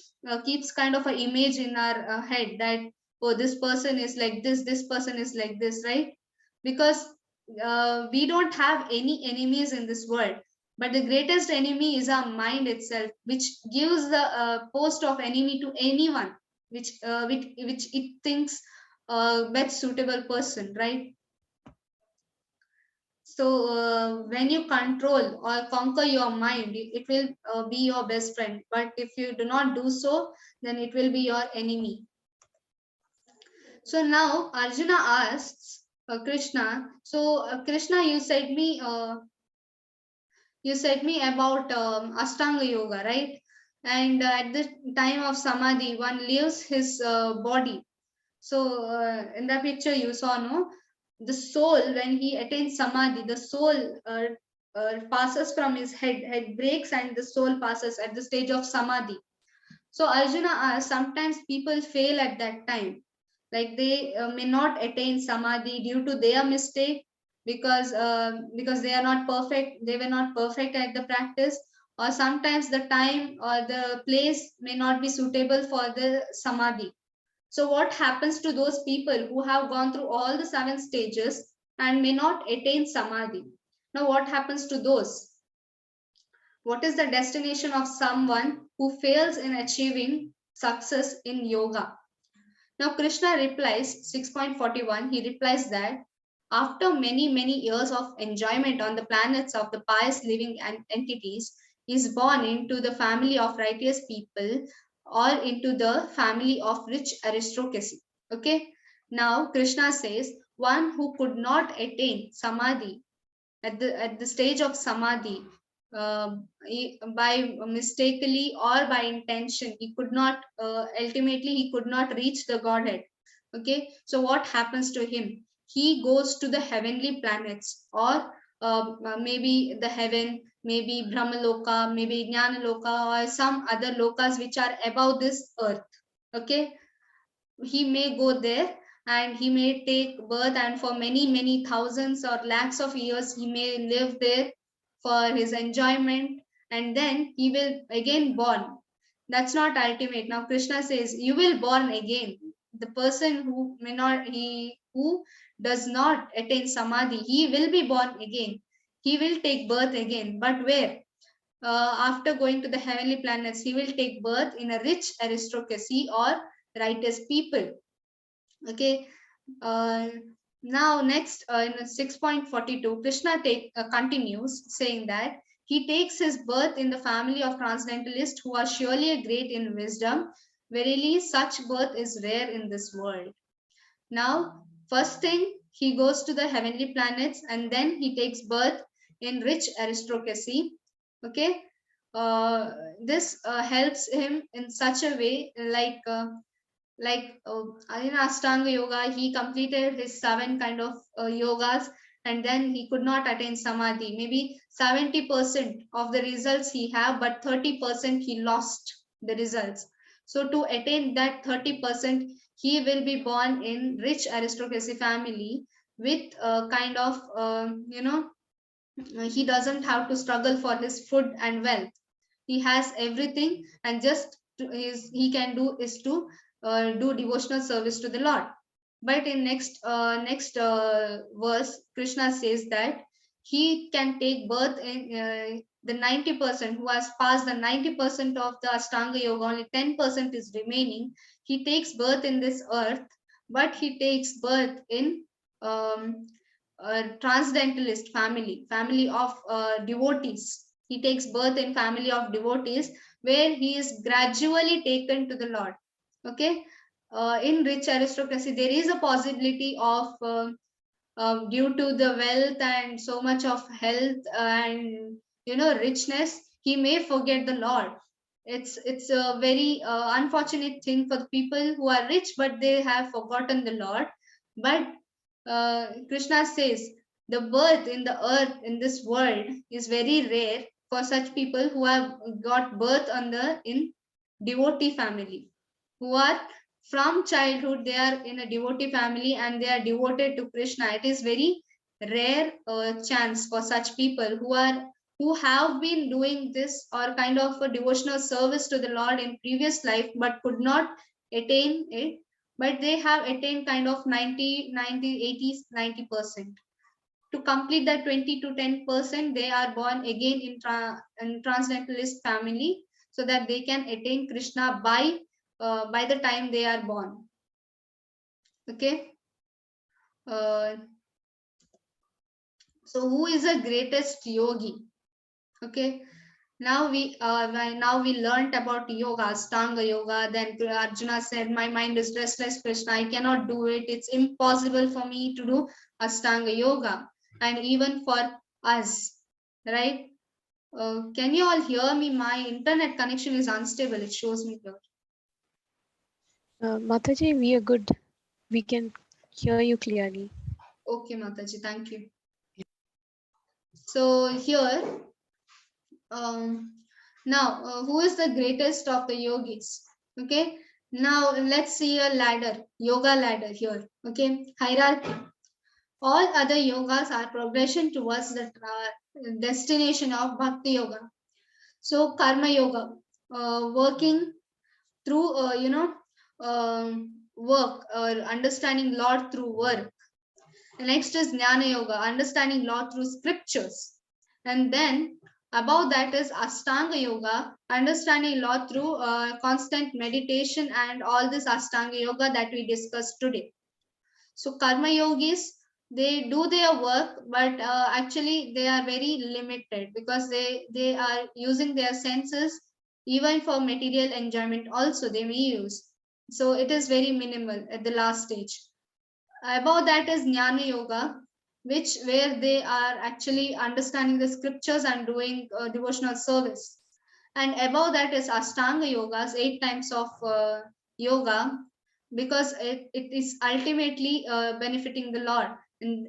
keeps kind of an image in our head that, oh, this person is like this person is like this, right? Because we don't have any enemies in this world, but the greatest enemy is our mind itself, which gives the post of enemy to anyone which it thinks best suitable person, right? So when you control or conquer your mind, it will be your best friend, but if you do not do so, then it will be your enemy. So now Arjuna asks Krishna, so Krishna, you said me about Ashtanga yoga, right? And at the time of samadhi, one leaves his body. So in the picture you saw, no, the soul, when he attains samadhi, the soul passes from his head breaks, and the soul passes at the stage of samadhi. So Arjuna asks, sometimes people fail at that time, like they may not attain samadhi due to their mistake, because they are not perfect, they were not perfect at the practice, or sometimes the time or the place may not be suitable for the samadhi. So what happens to those people who have gone through all the 7 stages and may not attain samadhi? Now what happens to those? What is the destination of someone who fails in achieving success in yoga? Now Krishna replies, 6.41, he replies that after many, many years of enjoyment on the planets of the pious living entities, he is born into the family of righteous people or into the family of rich aristocracy. Okay. Now Krishna says, one who could not attain samadhi at the stage of samadhi, by mistakenly or by intention, he could not ultimately he could not reach the godhead. Okay, so what happens to him? He goes to the heavenly planets, or maybe the heaven, maybe Brahmaloka, maybe Jnanaloka, or some other lokas which are above this earth. Okay, he may go there and he may take birth, and for many, many thousands or lakhs of years he may live there for his enjoyment, and then he will again born. That's not ultimate. Now Krishna says you will born again. The person who may not, he who does not attain samadhi, he will be born again, he will take birth again, but where? After going to the heavenly planets, he will take birth in a rich aristocracy or righteous people. Okay. Uh, Now next, in 6.42, Krishna continues saying that he takes his birth in the family of transcendentalists who are surely great in wisdom. Verily, such birth is rare in this world. Now, first thing, he goes to the heavenly planets, and then he takes birth in rich aristocracy. Okay. This helps him in such a way, in Ashtanga yoga, he completed his 7 kind of yogas, and then he could not attain samadhi. Maybe 70% of the results he have, but 30% he lost the results. So to attain that 30%, he will be born in rich aristocracy family with kind of, he doesn't have to struggle for his food and wealth. He has everything, and just he can do is to do devotional service to the Lord. But in next verse, Krishna says that he can take birth in the 90% who has passed the 90% of the Ashtanga yoga. Only 10% is remaining. He takes birth in this earth, but he takes birth in um, a transcendentalist family of devotees. He takes birth in family of devotees, where he is gradually taken to the Lord. Okay. In rich aristocracy, there is a possibility of due to the wealth and so much of health and richness, he may forget the Lord. It's a very unfortunate thing for the people who are rich, but they have forgotten the Lord. But Krishna says the birth in the earth in this world is very rare for such people who have got birth in devotee family, who are from childhood they are in a devotee family and they are devoted to Krishna. It is very rare chance for such people who are who have been doing this or kind of a devotional service to the Lord in previous life but could not attain it, but they have attained kind of 90%. To complete that 20 to 10%, they are born again in transcendentalist family, so that they can attain Krishna by the time they are born. Okay. So who is the greatest yogi? Okay. Now we learned about yoga, Ashtanga yoga. Then Arjuna said, "My mind is restless, Krishna. I cannot do it. It's impossible for me to do Ashtanga yoga." And even for us, right? Can you all hear me? My internet connection is unstable. It shows me here. Mataji, we are good. We can hear you clearly. Okay, Mataji, thank you. So here, now, who is the greatest of the yogis? Okay, now let's see a ladder, yoga ladder here. Okay, hierarchy. All other yogas are progression towards the destination of bhakti yoga. So karma yoga, working through work or understanding Lord through work. The next is jnana yoga, understanding Lord through scriptures. And then above that is Ashtanga yoga, understanding Lord through constant meditation and all this Ashtanga yoga that we discussed today. So karma yogis, they do their work, but actually they are very limited because they are using their senses even for material enjoyment also they may use. So it is very minimal at the last stage. Above that is jnana yoga, where they are actually understanding the scriptures and doing devotional service. And above that is Ashtanga yogas, 8 types of yoga, because it is ultimately benefiting the Lord, and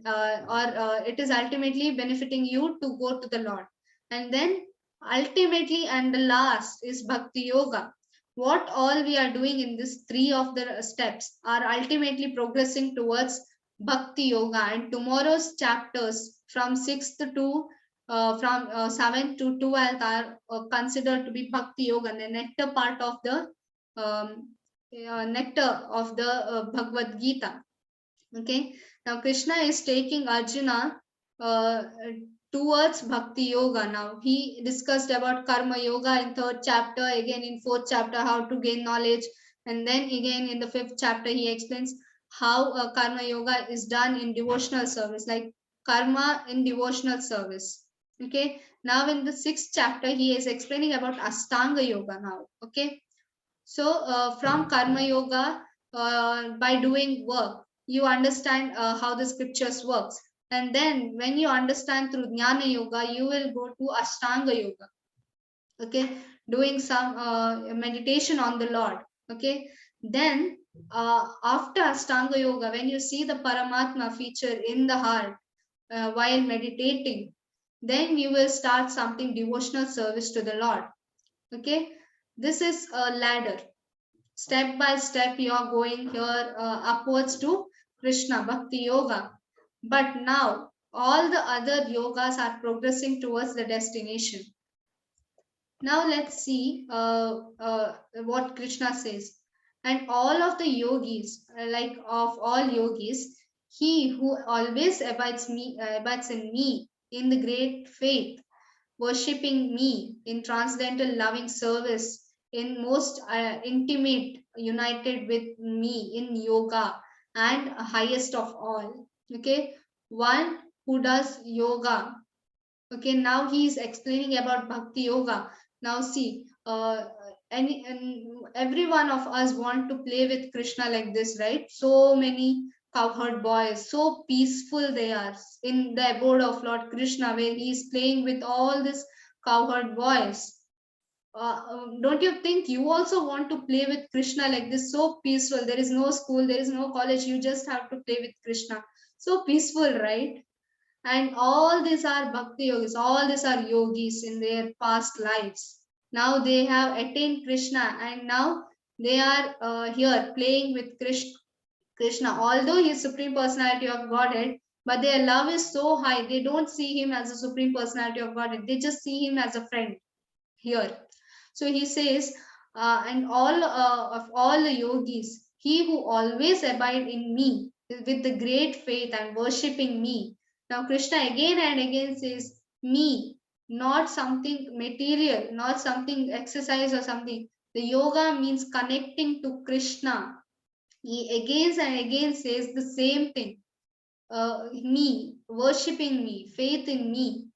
it is ultimately benefiting you to go to the Lord. And then ultimately and the last is Bhakti yoga. What all we are doing in this 3 of the steps are ultimately progressing towards Bhakti yoga. And tomorrow's chapters from 6th to from 7th to 12th are considered to be Bhakti yoga, and the nectar part of the Bhagavad Gita. Okay, now Krishna is taking Arjuna towards Bhakti yoga. Now he discussed about Karma yoga in 3rd chapter, again in 4th chapter how to gain knowledge, and then again in the 5th chapter he explains how Karma yoga is done in devotional service, like karma in devotional service. Okay, now in the 6th chapter he is explaining about Ashtanga yoga now. Okay, so from karma yoga, by doing work, you understand how the scriptures works. And then when you understand through jnana yoga, you will go to Ashtanga yoga. Okay, doing some meditation on the Lord. Okay, then after Ashtanga yoga, when you see the Paramatma feature in the heart while meditating, then you will start something devotional service to the Lord. Okay, this is a ladder. Step by step you are going here upwards to Krishna Bhakti yoga. But now all the other yogas are progressing towards the destination. Now let's see what Krishna says. And all of the yogis, like of all yogis, he who always abides in me in the great faith, worshipping me in transcendental loving service, in most intimate united with me in yoga, and highest of all. Okay, one who does yoga. Okay, now he is explaining about Bhakti yoga. Now see, and every one of us want to play with Krishna like this, right? So many cowherd boys, so peaceful they are in the abode of Lord Krishna, where he is playing with all these cowherd boys. Don't you think you also want to play with Krishna like this? So peaceful. There is no school, there is no college. You just have to play with Krishna. So peaceful, right? And all these are bhakti yogis, all these are yogis in their past lives. Now they have attained Krishna, and now they are here playing with Krishna. Although he is Supreme Personality of Godhead, but their love is so high, they don't see him as a supreme personality of God, they just see him as a friend here. So he says, and all of all the yogis, he who always abide in me with the great faith and worshipping me. Now Krishna again and again says me, not something material, not something exercise or something. The yoga means connecting to Krishna. He again and again says the same thing. Me, worshipping me, faith in me.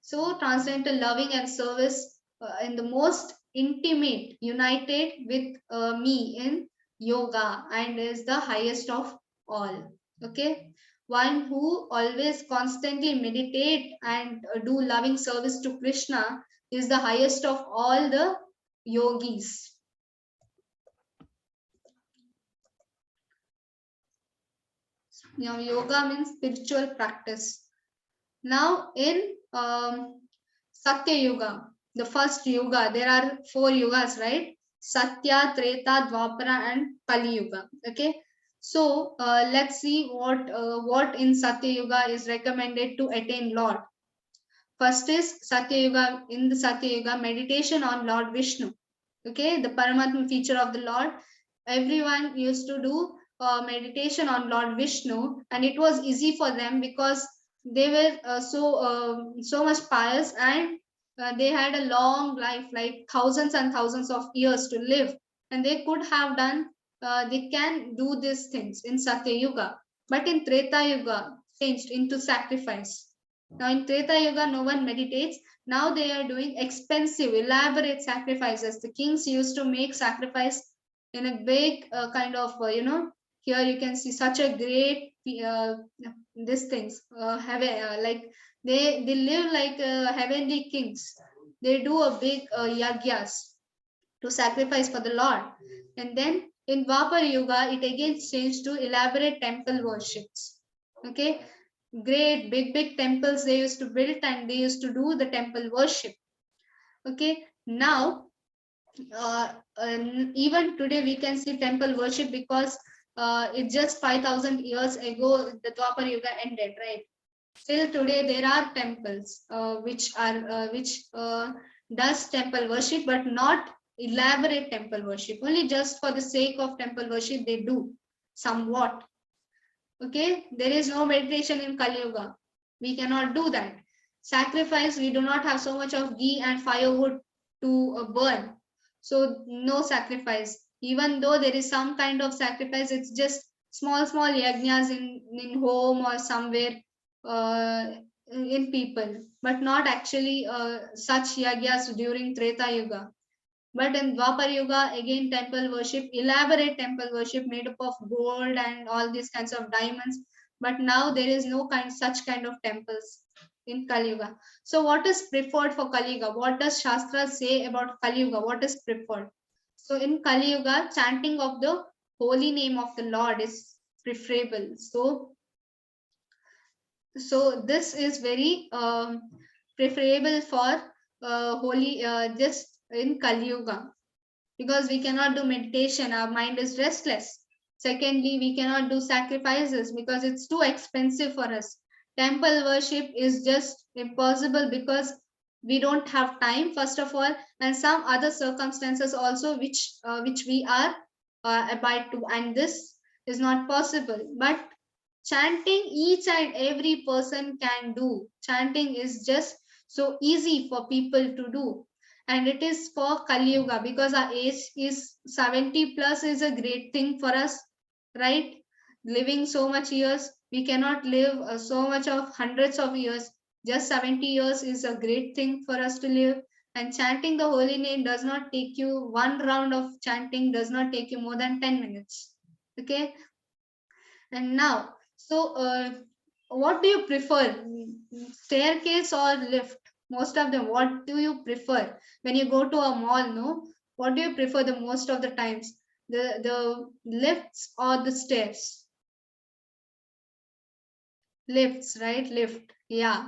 So transcendental loving and service in the most intimate, united with me in yoga, and is the highest of all. Okay, one who always constantly meditate and do loving service to Krishna is the highest of all the yogis. Now, yoga means spiritual practice. Now, in Satya Yuga, the first yuga, there are 4 yugas, right? Satya, Treta, Dwapara, and Kali Yuga. Okay, so let's see what in Satya Yuga is recommended to attain Lord. First is Satya Yuga. In the Satya Yuga, meditation on Lord Vishnu. Okay, the Paramatma feature of the Lord. Everyone used to do meditation on Lord Vishnu, and it was easy for them because they were so much pious, and they had a long life, like thousands and thousands of years to live, and they could have done. They can do these things in Satya Yuga, but in Treta Yuga, changed into sacrifice. Now in Treta Yuga, no one meditates. Now they are doing expensive, elaborate sacrifices. The kings used to make sacrifice in a big kind of, here you can see such a great, these things, heaven, like they live like heavenly kings. They do a big yagyas to sacrifice for the Lord. And then in Dwapar Yuga, it again changed to elaborate temple worships. Okay, great big temples they used to build, and they used to do the temple worship. Okay, now even today we can see temple worship because it just 5,000 years ago the Dwapar Yuga ended, right? Still today there are temples which does temple worship, but not elaborate temple worship. Only just for the sake of temple worship they do somewhat. Okay, there is no meditation in Kali Yuga. We cannot do that. Sacrifice, we do not have so much of ghee and firewood to burn. So no sacrifice. Even though there is some kind of sacrifice, it's just small yajnas in home or somewhere in people, but not actually such yajnas during Treta Yuga. But in Dwapar Yuga, again temple worship, elaborate temple worship made up of gold and all these kinds of diamonds. But now there is no such kind of temples in Kali Yuga. So what is preferred for Kali Yuga? What does Shastra say about Kali Yuga? What is preferred? So in Kali Yuga, chanting of the holy name of the Lord is preferable. So this is very preferable for holy just in Kali Yuga, because we cannot do meditation, our mind is restless. Secondly, we cannot do sacrifices because it's too expensive for us. Temple worship is just impossible because we don't have time, first of all, and some other circumstances also which we are abide to, and this is not possible. But chanting, each and every person can do. Chanting is just so easy for people to do, and it is for Kali Yuga because our age is 70 plus is a great thing for us, right? Living so much years, we cannot live so much of hundreds of years. Just 70 years is a great thing for us to live. And chanting the holy name does not take you, one round of chanting does not take you more than 10 minutes. Okay. And now, so what do you prefer, staircase or lift? Most of them, what do you prefer when you go to a mall? No, what do you prefer the most of the times, the lifts or the stairs? Lifts, right? Lift, yeah.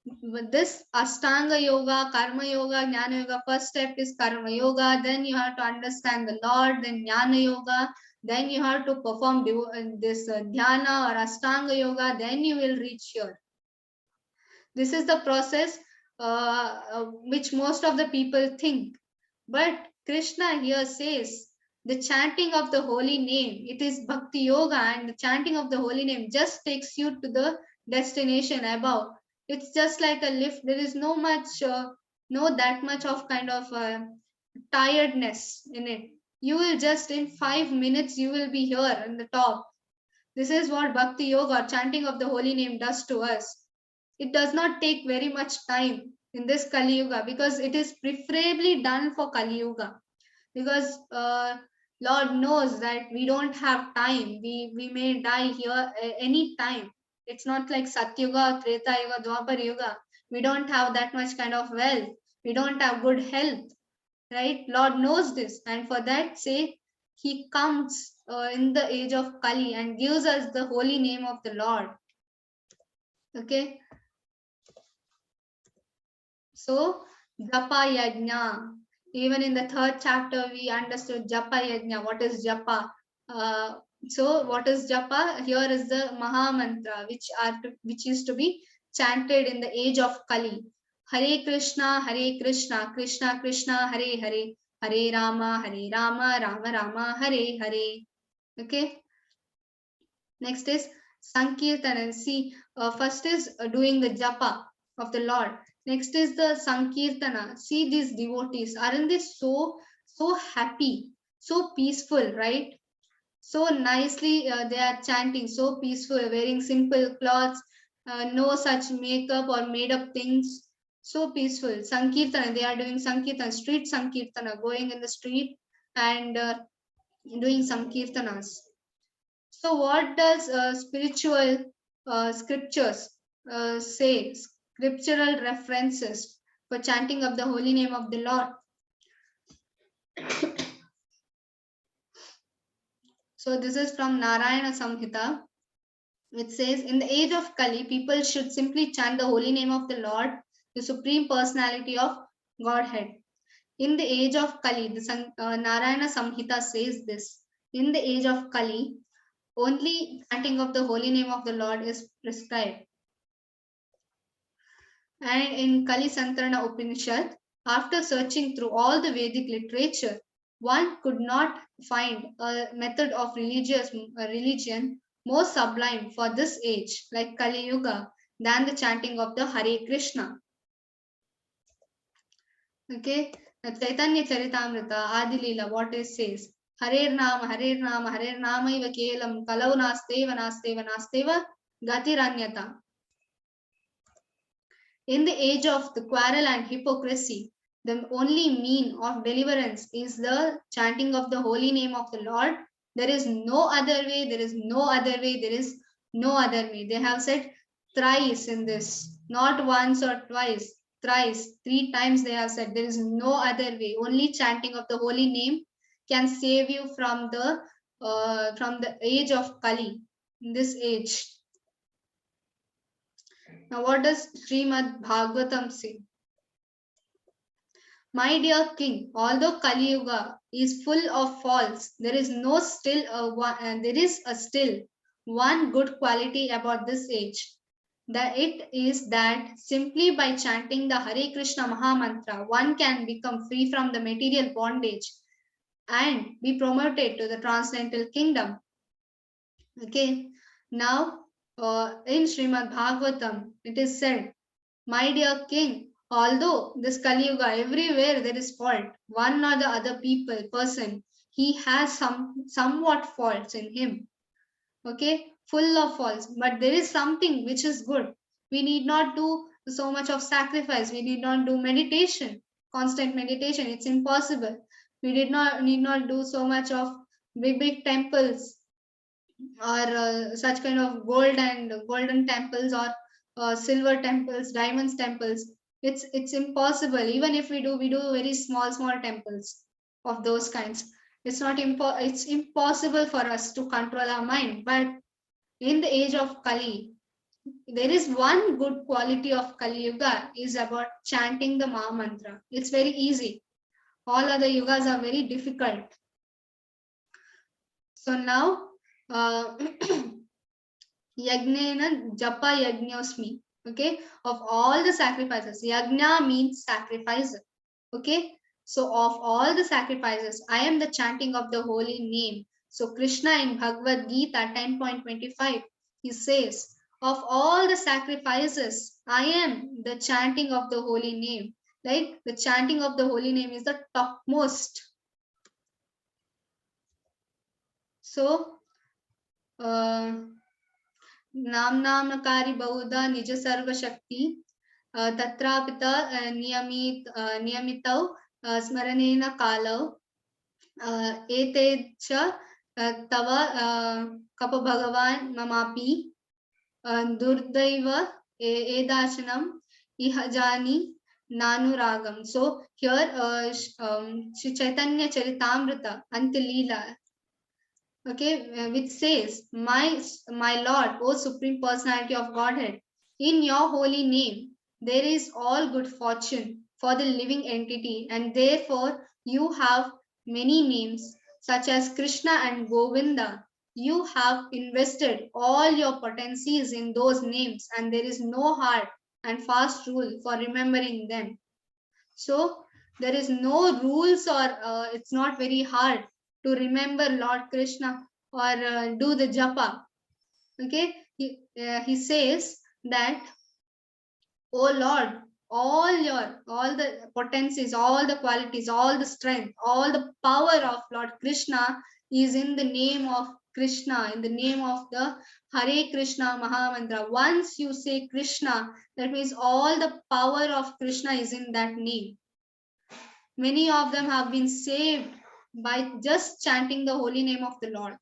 But this Ashtanga Yoga, Karma Yoga, Jnana Yoga, first step is Karma Yoga, then you have to understand the Lord, then Jnana Yoga, then you have to perform this dhyana or Ashtanga yoga, then you will reach here. This is the process which most of the people think. But Krishna here says the chanting of the holy name, it is bhakti yoga, and the chanting of the holy name just takes you to the destination above. It's just like a lift. There is no that much of kind of tiredness in it. You will just in 5 minutes, you will be here on the top. This is what bhakti yoga or chanting of the holy name does to us. It does not take very much time in this Kali Yuga because it is preferably done for Kali Yuga. Because Lord knows that we don't have time. We may die here any time. It's not like Satyuga, Treta Yuga, Dwapar Yuga. We don't have that much kind of wealth. We don't have good health, right? Lord knows this, and for that sake, He comes in the age of Kali and gives us the holy name of the Lord. Okay. So, Japa Yajna. Even in the 3rd chapter, we understood Japa Yajna. What is Japa? So, what is Japa? Here is the Maha Mantra, which is to be chanted in the age of Kali. Hare Krishna, Krishna Krishna, Hare Hare, Hare Rama, Rama Rama, Hare Hare. Okay. Next is Sankirtana. See, first is doing the Japa of the Lord. Next is the Sankirtana. See these devotees. Aren't they so happy, so peaceful, right? So nicely they are chanting, so peaceful, wearing simple clothes, no such makeup or made up things. So peaceful. Sankirtana, they are doing Sankirtana, street Sankirtana, going in the street and doing Sankirtanas. So what does spiritual scriptures say? Scriptural references for chanting of the holy name of the Lord. So this is from Narayana Samhita, which says, in the age of Kali, people should simply chant the holy name of the Lord, the Supreme Personality of Godhead. In the age of Kali, the Narayana Samhita says this. In the age of Kali, only chanting of the holy name of the Lord is prescribed. And in Kali Santarana Upanishad, after searching through all the Vedic literature, one could not find a method of religion more sublime for this age, like Kali Yuga, than the chanting of the Hare Krishna. Okay, Chaitanya Charitamrita, Adi Leela, what it says? Hare Nama, Hare Nama, Hare Nama iva kelam, kalau nasteva, nasteva, nasteva, gatiranyata. In the age of the quarrel and hypocrisy, the only mean of deliverance is the chanting of the holy name of the Lord. There is no other way, there is no other way, there is no other way. They have said thrice in this, not once or twice, thrice, 3 times they have said there is no other way. Only chanting of the holy name can save you from the age of Kali, in this age. Now, what does Srimad Bhagavatam say? My dear king, although Kali Yuga is full of faults, there is still one good quality about this age. That it is that simply by chanting the Hare Krishna Maha Mantra, one can become free from the material bondage and be promoted to the transcendental kingdom. Okay, now in Srimad Bhagavatam, it is said, my dear king, although this Kali Yuga, everywhere there is fault, one or the other person, he has somewhat faults in him. Okay, full of faults, but there is something which is good. We need not do so much of sacrifice. We need not do meditation, constant meditation. It's impossible. We need not do so much of big temples or such kind of golden temples or silver temples, diamonds temples. It's impossible. Even if we do very small temples of those kinds. It's impossible for us to control our mind. But in the age of Kali, there is one good quality of Kali Yuga is about chanting the Maha Mantra. It's very easy. All other yugas are very difficult. So now, Yagnena Japa Yajñosmi. Okay, of all the sacrifices, Yagna means sacrifice. Okay, so of all the sacrifices, I am the chanting of the holy name. So Krishna in Bhagavad Gita 10.25, he says, of all the sacrifices, I am the chanting of the holy name. Like the chanting of the holy name is the topmost. So, नाम नामकारी बहुधा निज सर्व शक्ति तत्रापिता नियमितौ स्मरणेन कालौ एते च तव cup भगवान ममापि दुर्दैव एदाशनम इह जानी नानुरागम. So here Shri Chaitanya Charitamrita Antilila, okay, which says, my Lord, O Supreme Personality of Godhead, in your holy name there is all good fortune for the living entity, and therefore you have many names such as Krishna and Govinda. You have invested all your potencies in those names, and there is no hard and fast rule for remembering them. So there is no rules, or it's not very hard to remember Lord Krishna or do the japa. Okay, he says that, oh Lord, all the potencies, all the qualities, all the strength, all the power of Lord Krishna is in the name of Krishna, in the name of the Hare Krishna Mahamantra. Once you say Krishna, that means all the power of Krishna is in that name. Many of them have been saved by just chanting the holy name of the Lord.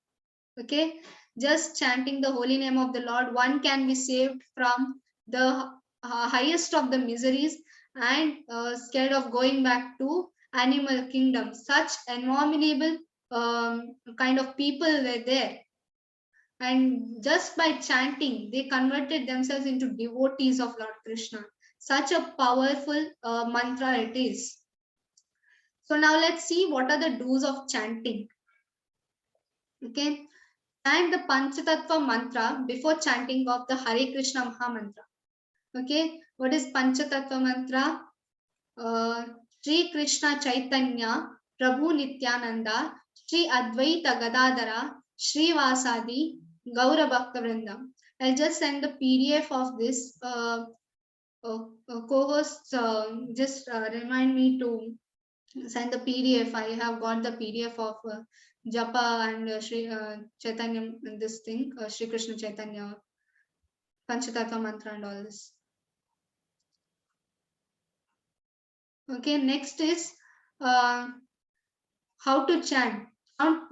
Okay, just chanting the holy name of the Lord, one can be saved from the highest of the miseries and scared of going back to animal kingdom. Such abominable kind of people were there, and just by chanting they converted themselves into devotees of Lord Krishna. Such a powerful mantra it is. So now let's see what are the do's of chanting. Okay, chant the Panchatattva mantra before chanting of the Hare Krishna Mahamantra. Okay, what is Panchatattva mantra? Sri Krishna Chaitanya Prabhu Nityananda Sri Advaita Gadadara Sri Vasadi Gaura Bhakta Vrinda. I'll just send the PDF of this. Co-hosts, just remind me to send the PDF. I have got the PDF of Japa and Sri Chaitanya, this thing, Sri Krishna Chaitanya, Panchatattva mantra and all this. Okay, next is how to chant.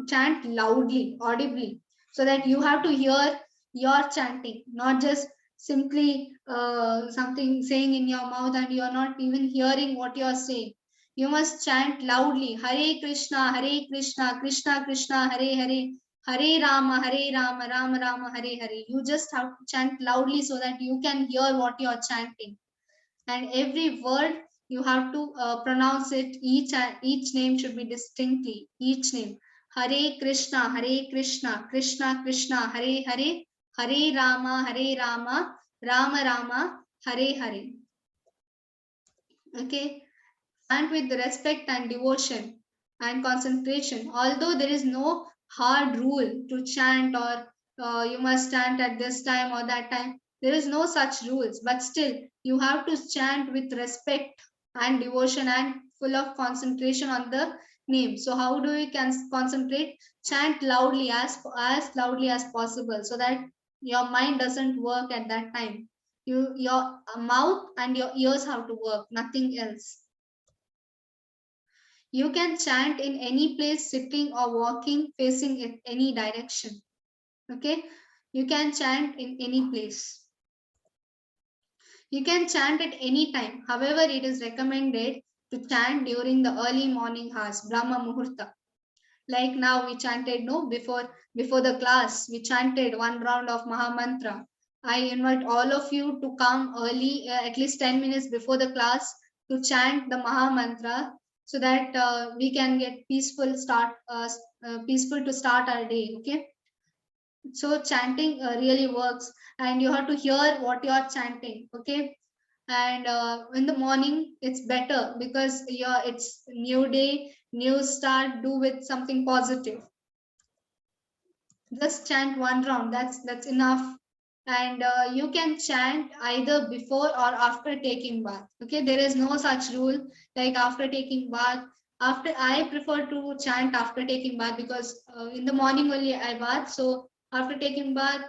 Chant loudly, audibly, so that you have to hear your chanting, not just simply something saying in your mouth and you are not even hearing what you are saying. You must chant loudly. Hare Krishna, Krishna Krishna, Hare Hare, Hare Rama, Rama Rama, Hare Hare. You just have to chant loudly so that you can hear what you are chanting. And every word you have to pronounce it. Each name should be distinctly. Each name. Hare Krishna, Krishna Krishna, Hare Hare, Hare Rama, Rama Rama, Hare Hare. Okay. And with respect and devotion and concentration. Although there is no hard rule to chant or you must chant at this time or that time, there is no such rules, but still you have to chant with respect and devotion and full of concentration on the name. So how do we concentrate? Chant loudly, as loudly as possible, so that your mind doesn't work at that time. Your mouth and your ears have to work, nothing else. You can chant in any place, sitting or walking, facing in any direction. Okay, you can chant in any place. You can chant at any time. However, it is recommended to chant during the early morning hours, Brahma Muhurta. Like now we chanted, no, before the class, we chanted one round of Mahamantra. I invite all of you to come early, at least 10 minutes before the class, to chant the Mahamantra, so that we can get peaceful to start our day. Okay, so chanting really works, and you have to hear what you are chanting. Okay, and in the morning it's better because it's new day, new start, do with something positive. Just chant one round, that's enough. And you can chant either before or after taking bath. Okay, there is no such rule like after taking bath. After, I prefer to chant after taking bath because in the morning only I bath, so after taking bath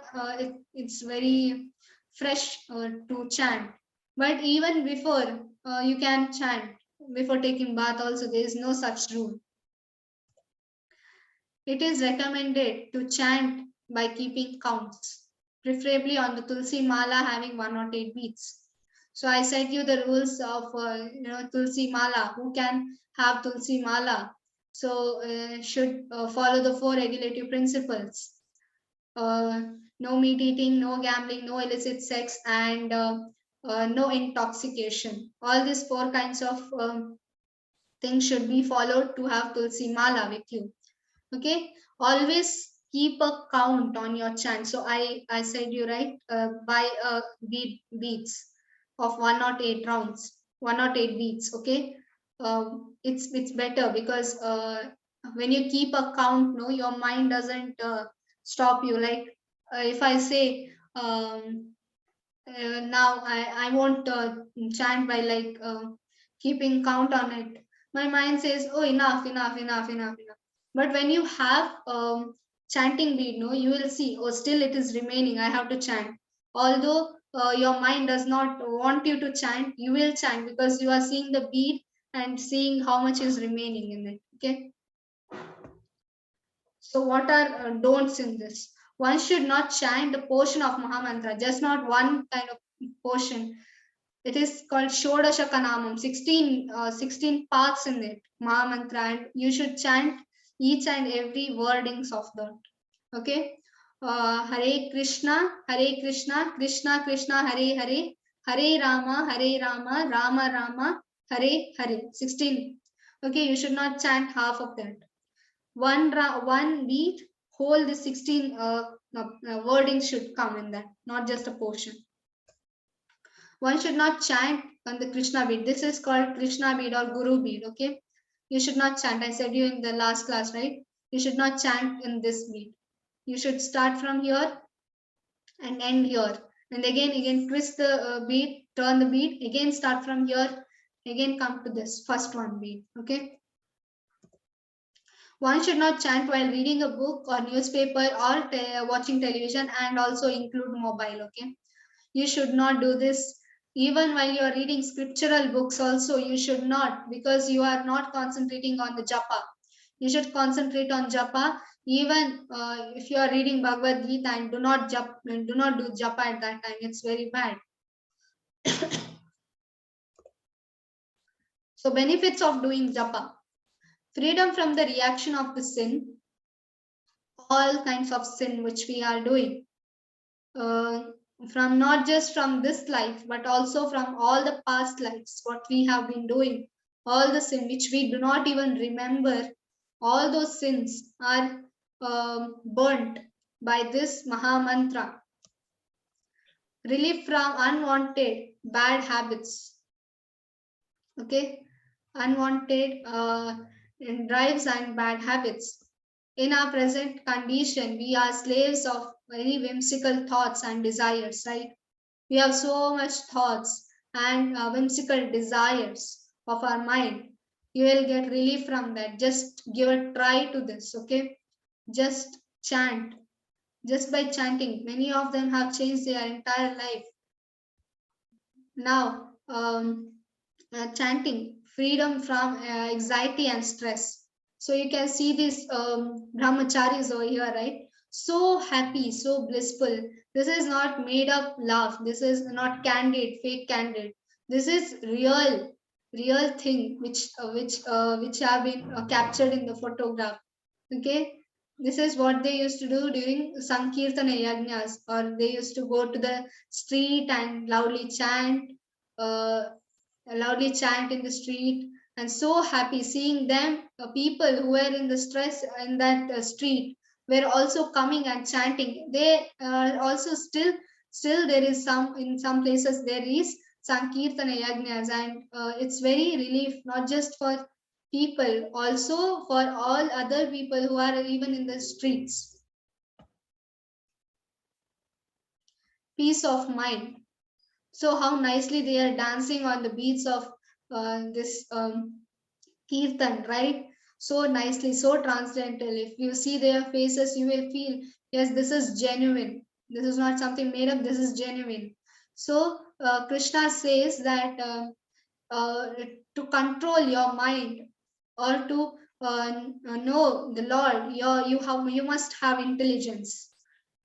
it's very fresh to chant. But even before, you can chant before taking bath also, there is no such rule. It is recommended to chant by keeping counts, preferably on the Tulsi Mala having 108 beats. So I said you the rules of Tulsi Mala. Who can have Tulsi Mala? So should follow the 4 regulative principles. No meat eating, no gambling, no illicit sex, and no intoxication. All these 4 kinds of things should be followed to have Tulsi Mala with you. Okay, always keep a count on your chant. So I said you right, by beats of 108 rounds, 108 beats. Okay, it's better because when you keep a count, no, your mind doesn't stop you. Like if I say now I won't chant by like keeping count on it. My mind says, oh, enough. But when you have chanting bead, no, you will see, oh, still it is remaining, I have to chant. Although your mind does not want you to chant, you will chant because you are seeing the bead and seeing how much is remaining in it. Okay, so what are don'ts in this? One should not chant the portion of Mahamantra, just not one kind of portion. It is called Shodashakanamam, 16 parts in it, Mahamantra, and you should chant each and every wordings of that. Okay, Hare Krishna, Krishna Krishna, Hare Hare, Hare Rama, Rama Rama, Hare Hare. 16. Okay, you should not chant half of that. One beat, whole the 16 wordings should come in that, not just a portion. One should not chant on the Krishna bead. This is called Krishna bead or Guru bead. Okay, you should not chant. I said you in the last class, right? You should not chant in this bead. You should start from here and end here, and again twist the bead, turn the bead, again start from here, again come to this first one bead. Okay. One should not chant while reading a book or newspaper or watching television, and also include mobile. Okay, you should not do this. Even while you are reading scriptural books also, you should not, because you are not concentrating on the japa. You should concentrate on japa. Even if you are reading Bhagavad Gita, and do not do japa at that time. It's very bad. So benefits of doing japa: freedom from the reaction of the sin, all kinds of sin which we are doing, from not just from this life, but also from all the past lives, what we have been doing, all the sin which we do not even remember, all those sins are burnt by this Mahamantra. Relief from unwanted bad habits. Okay, unwanted drives and bad habits. In our present condition, we are slaves of very whimsical thoughts and desires, right? We have so much thoughts and whimsical desires of our mind. You will get relief from that. Just give a try to this, okay? Just chant. Just by chanting, many of them have changed their entire life. Now, chanting, freedom from anxiety and stress. So you can see these brahmacharis over here, right? So happy, so blissful. This is not made up laugh. This is not candid, fake candid. This is real thing which have been captured in the photograph. Okay, this is what they used to do during Sankirtana Yajnas, or they used to go to the street and loudly chant in the street, and so happy seeing them. People who were in the stress in that street were also coming and chanting. They also still there is some, in some places there is Sankirtana Yagnas, and it's very relief, not just for people, also for all other people who are even in the streets. Peace of mind. So how nicely they are dancing on the beats of this kirtan, right? So nicely, so transcendental. If you see their faces, you will feel, yes, this is genuine. This is not something made up, this is genuine. So Krishna says that to control your mind, or to know the Lord, you must have intelligence.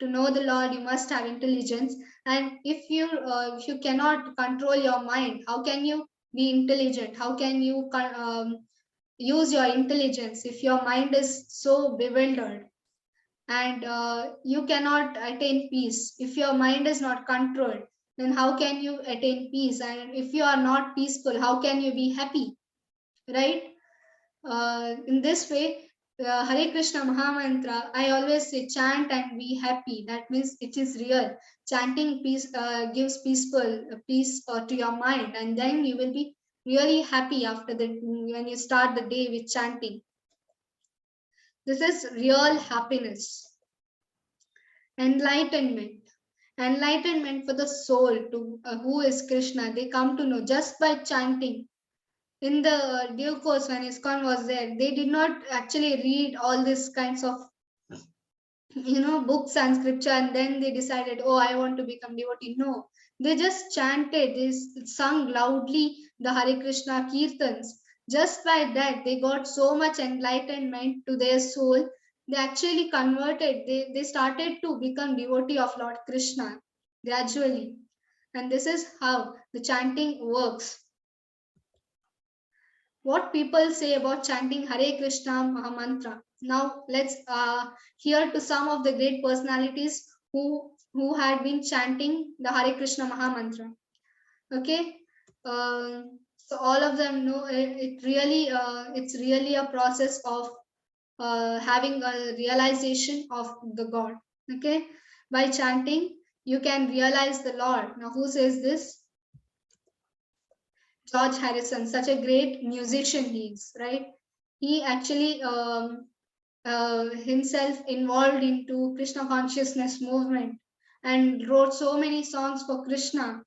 To know the Lord, you must have intelligence. And if you cannot control your mind, how can you be intelligent? How can you use your intelligence if your mind is so bewildered? And you cannot attain peace if your mind is not controlled. Then how can you attain peace? And if you are not peaceful, how can you be happy, right? In this way, Hare Krishna Mahamantra, I always say chant and be happy. That means it is real. Chanting peace gives peace to your mind, and then you will be really happy after when you start the day with chanting. This is real happiness. Enlightenment. Enlightenment for the soul, to who is Krishna. They come to know just by chanting. In the due course, when ISKCON was there, they did not actually read all these kinds of books and scripture, and then they decided, oh, I want to become devotee. No, they just chanted, they sung loudly the Hare Krishna kirtans. Just by that, they got so much enlightenment to their soul. They actually converted, they started to become devotee of Lord Krishna gradually. And this is how the chanting works. What people say about chanting Hare Krishna Mahamantra. Now let's hear to some of the great personalities who had been chanting the Hare Krishna Mahamantra. Okay, so all of them know it's really a process of having a realization of the God. Okay, by chanting you can realize the Lord. Now who says this? George Harrison, such a great musician he is, right? He actually himself involved into Krishna consciousness movement and wrote so many songs for Krishna,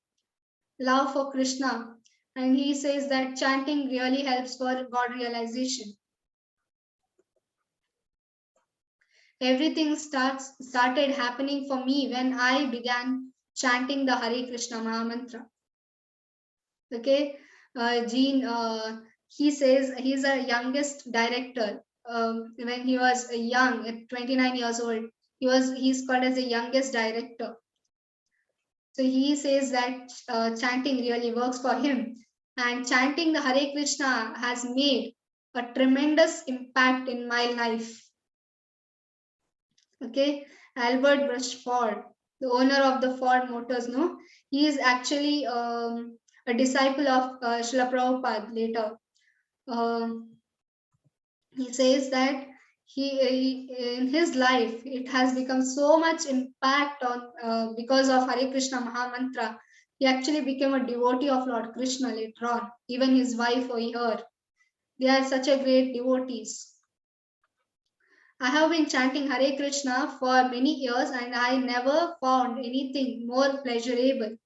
love for Krishna. And he says that chanting really helps for God realization. Everything started happening for me when I began chanting the Hare Krishna Mahamantra. Okay, Gene, he says he's a youngest director. When he was young, at 29 years old, he's called as the youngest director. So he says that chanting really works for him, and chanting the Hare Krishna has made a tremendous impact in my life. Okay, Albert Rushford, the owner of the Ford Motors, no, he is actually a disciple of Srila Prabhupada later. He says that he in his life it has become so much impact on because of Hare Krishna Mahamantra. He actually became a devotee of Lord Krishna later on. Even his wife or her, they are such a great devotees. I have been chanting Hare Krishna for many years and I never found anything more pleasurable.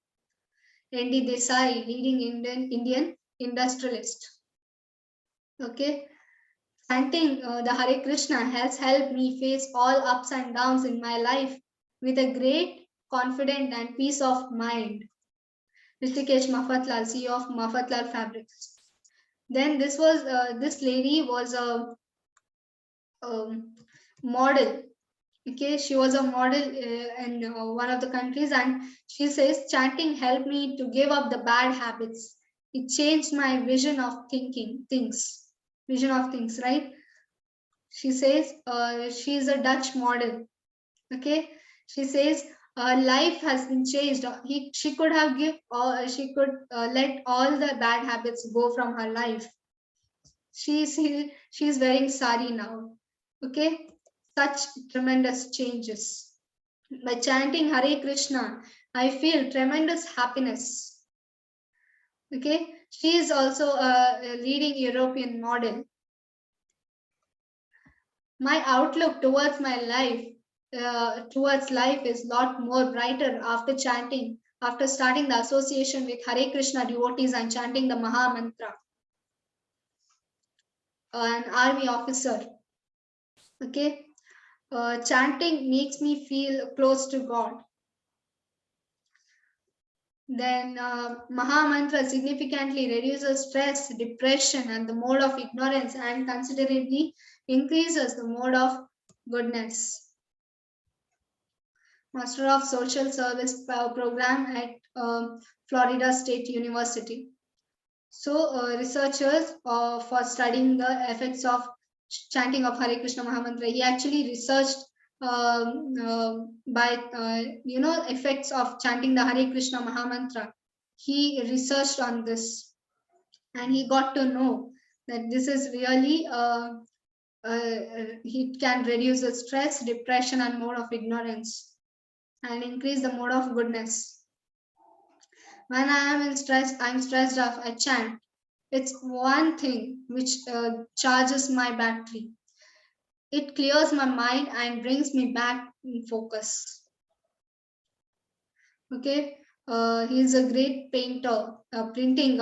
N.D. Desai, leading Indian industrialist. Okay, chanting the Hare Krishna has helped me face all ups and downs in my life with a great confidence and peace of mind. Rishikesh Mafatlal, CEO of Mafatlal Fabrics. Then this lady was a model. Okay, she was a model in one of the countries, and she says chanting helped me to give up the bad habits. It changed my vision of vision of things, right? She says she is a Dutch model. Okay, she says life has been changed. She could have let all the bad habits go from her life. she's wearing sari now. Okay, such tremendous changes. By chanting Hare Krishna, I feel tremendous happiness. Okay, she is also a leading European model. My outlook towards my life, is lot more brighter after chanting, after starting the association with Hare Krishna devotees and chanting the Maha Mantra. An army officer. Okay, chanting makes me feel close to God. Then Maha Mantra significantly reduces stress, depression, and the mode of ignorance, and considerably increases the mode of goodness. Master of Social Service program at Florida State University. So researchers for studying the effects of chanting of Hare Krishna Mahamantra, he actually researched by effects of chanting the Hare Krishna Mahamantra. He researched on this and he got to know that this is really it can reduce the stress, depression, and mode of ignorance, and increase the mode of goodness. When I am in stress, I'm stressed out, I chant. It's one thing which charges my battery. It clears my mind and brings me back in focus. Okay, he's a great painter, printing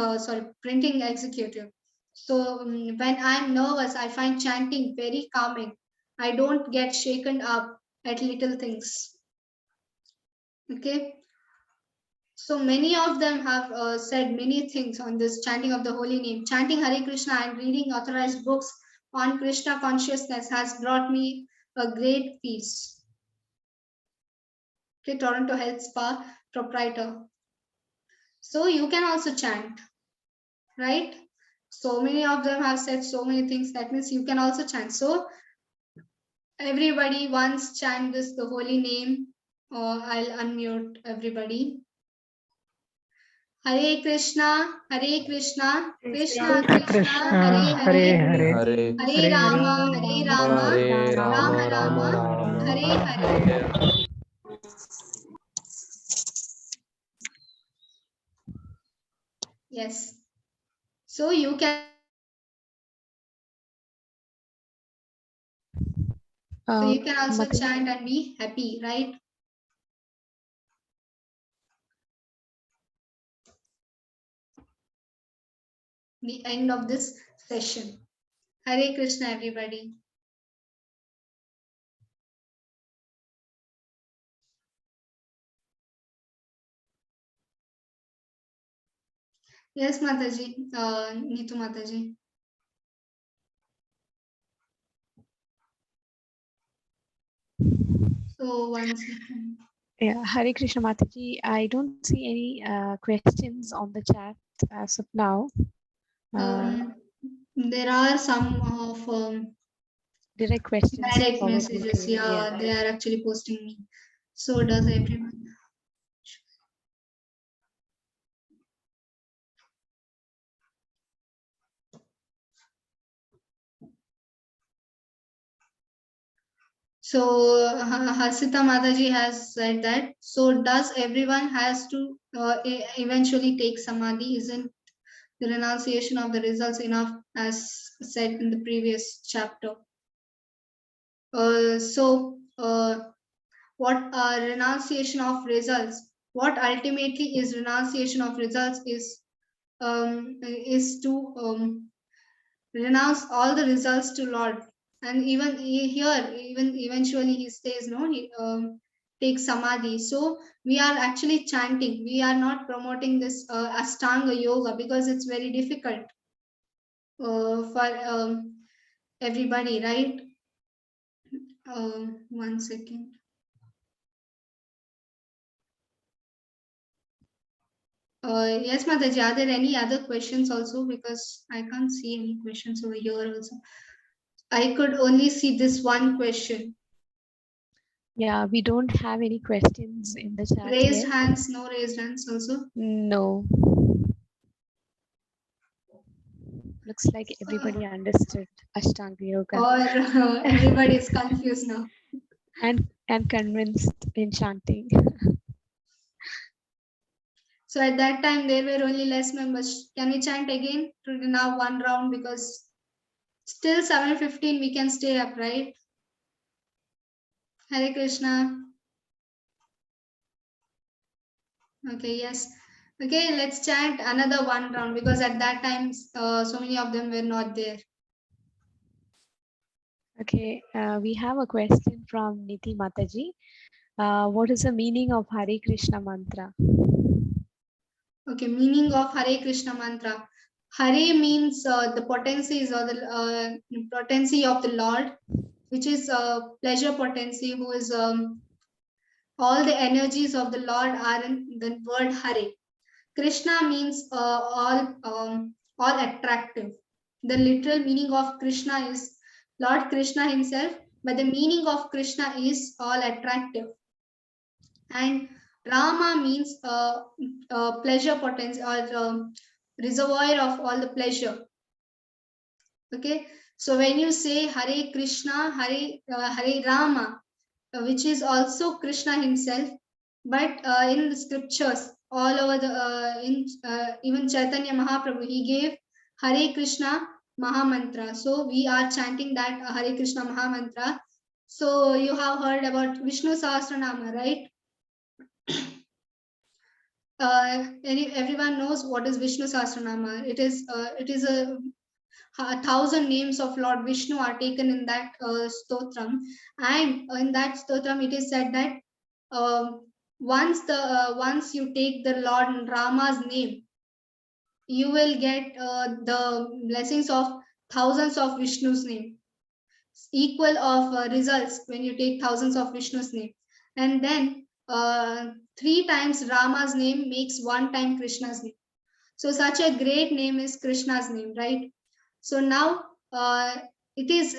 executive. So when I'm nervous, I find chanting very calming. I don't get shaken up at little things. Okay, so many of them have said many things on this chanting of the holy name. Chanting Hare Krishna and reading authorized books on Krishna consciousness has brought me a great peace. Okay, Toronto Health Spa proprietor. So you can also chant, right? So many of them have said so many things. That means you can also chant. So everybody once chant this, the holy name, or I'll unmute everybody. Hare Krishna, Krishna Krishna, Krishna, Hare Hare Hare, Hare Rama, Hare Rama, Rama, Rama, Hare Rama Hare. Yes. So you can. So you can also Mataji, chant and be happy, right? The end of this session. Hare Krishna, everybody. Yes, Mataji, Neetu Mataji. So one second. yeah, Hare Krishna Mataji. I don't see any questions on the chat as of now. There are some of Direct questions. direct probably. messages. Yeah, they are actually posting me. So does everyone. So Hasita Mataji has said that. So does everyone has to eventually take samadhi? Isn't the renunciation of the results enough, as said in the previous chapter? What renunciation of results? What ultimately is renunciation of results is to renounce all the results to Lord. And even here, even eventually he says, no, he takes samadhi. So we are actually chanting. We are not promoting this Ashtanga yoga because it's very difficult for everybody, right? One second. Yes, Mataji, are there any other questions also? Because I can't see any questions over here also. I could only see this one question. Yeah, we don't have any questions in the chat. Raised yet. hands, no raised hands also? No. Looks like everybody understood Ashtanga Yoga Or everybody is confused now. and convinced in chanting. So at that time there were only less members. Can we chant again to now one round, because still 7:15 we can stay up, right? Hare Krishna. Okay, yes. Okay, let's chant another one round, because at that time so many of them were not there. Okay, we have a question from Niti Mataji. What is the meaning of Hare Krishna mantra? Okay, meaning of Hare Krishna mantra. Hare means the potencies or the potency of the Lord, which is pleasure potency, who is all the energies of the Lord are in the word Hare. Krishna means all attractive. The literal meaning of Krishna is Lord Krishna himself, but the meaning of Krishna is all attractive. And Rama means pleasure potency, or reservoir of all the pleasure. Okay, so when you say Hare Krishna, Hare Rama, which is also Krishna himself, but in the scriptures all over the even Chaitanya Mahaprabhu, he gave Hare Krishna Mahamantra. So we are chanting that Hare Krishna Mahamantra. So you have heard about Vishnu Sahasranama, right? Everyone knows what is Vishnu Sahasranama. It is a 1,000 names of Lord Vishnu are taken in that stotram, and in that stotram it is said that once you take the Lord Rama's name, you will get the blessings of thousands of Vishnu's name, equal of results when you take thousands of Vishnu's name. And then 3 times Rama's name makes 1 time Krishna's name. So such a great name is Krishna's name, right? So now it is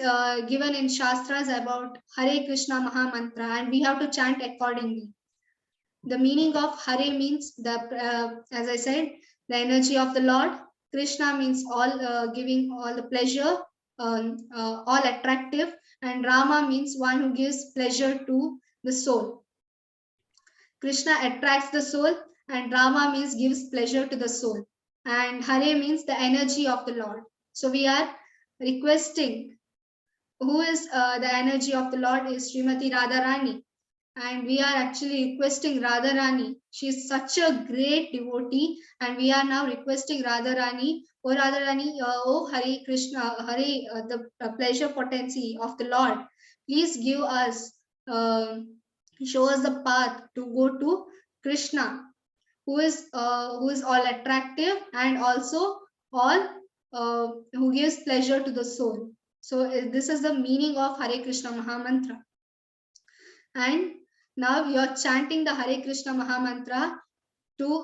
given in Shastras about Hare Krishna Mahamantra, and we have to chant accordingly. The meaning of Hare means as I said, the energy of the Lord. Krishna means all giving all the pleasure, all attractive, and Rama means one who gives pleasure to the soul. Krishna attracts the soul, and Rama means gives pleasure to the soul, and Hare means the energy of the Lord. So we are requesting, who is the energy of the Lord is Srimati Radharani, and we are actually requesting Radharani. She is such a great devotee, and we are now requesting Radharani. Oh Radharani, oh Hare Krishna, Hare, the pleasure potency of the Lord, please give us, show us the path to go to Krishna, who is all attractive and also all who gives pleasure to the soul. So this is the meaning of Hare Krishna Mahamantra. And now you are chanting the Hare Krishna Mahamantra to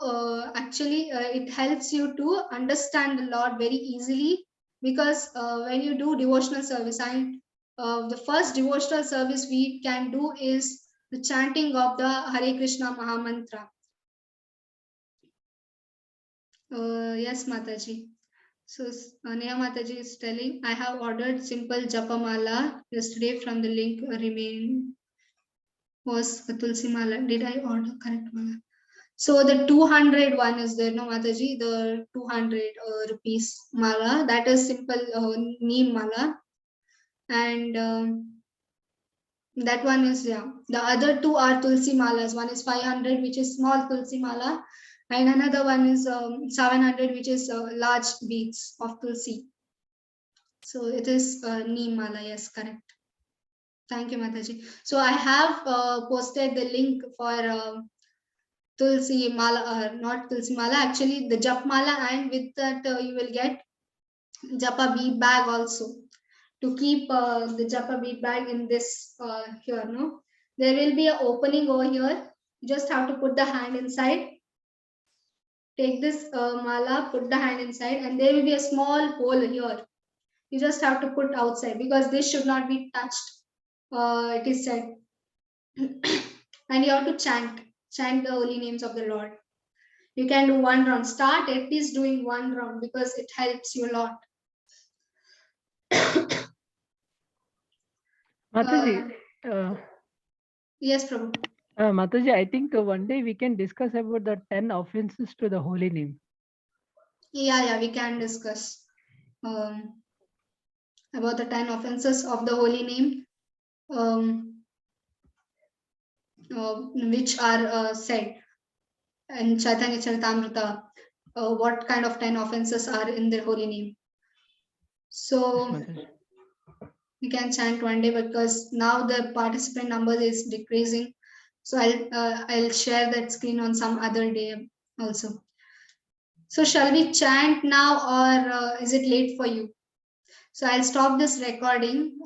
actually it helps you to understand the Lord very easily, because when you do devotional service, and the first devotional service we can do is the chanting of the Hare Krishna Mahamantra. Yes, Mataji. So Neha Mataji is telling, I have ordered simple Japamala yesterday from the link remain was Tulsi Mala. Did I order correct Mala? So the 200 one is there, no Mataji, the 200 rupees Mala, that is simple Neem Mala. And that one is, yeah. The other 2 are Tulsi Malas. One is 500, which is small Tulsi Mala. And another one is 700, which is large beads of Tulsi. So it is Neem Mala, yes, correct. Thank you, Mataji. So I have posted the link for Tulsi Mala, not Tulsi Mala, actually the Jap Mala, and with that you will get Japa bead bag also, to keep the Japa bead bag in this here, no? There will be an opening over here. You just have to put the hand inside. Take this mala, put the hand inside, and there will be a small hole here. You just have to put outside, because this should not be touched. It is said. And you have to chant the holy names of the Lord. You can do 1 round. Start at least doing 1 round, because it helps you a lot. Mataji, Yes, Prabhu. Mataji, I think one day we can discuss about the 10 offenses to the holy name. Yeah, we can discuss about the 10 offenses of the holy name, which are said in Chaitanya Charitamrita. What kind of 10 offenses are in the holy name? So Mataji. we can chant one day, because now the participant number is decreasing. So I'll share that screen on some other day also. So shall we chant now, or is it late for you? So I'll stop this recording.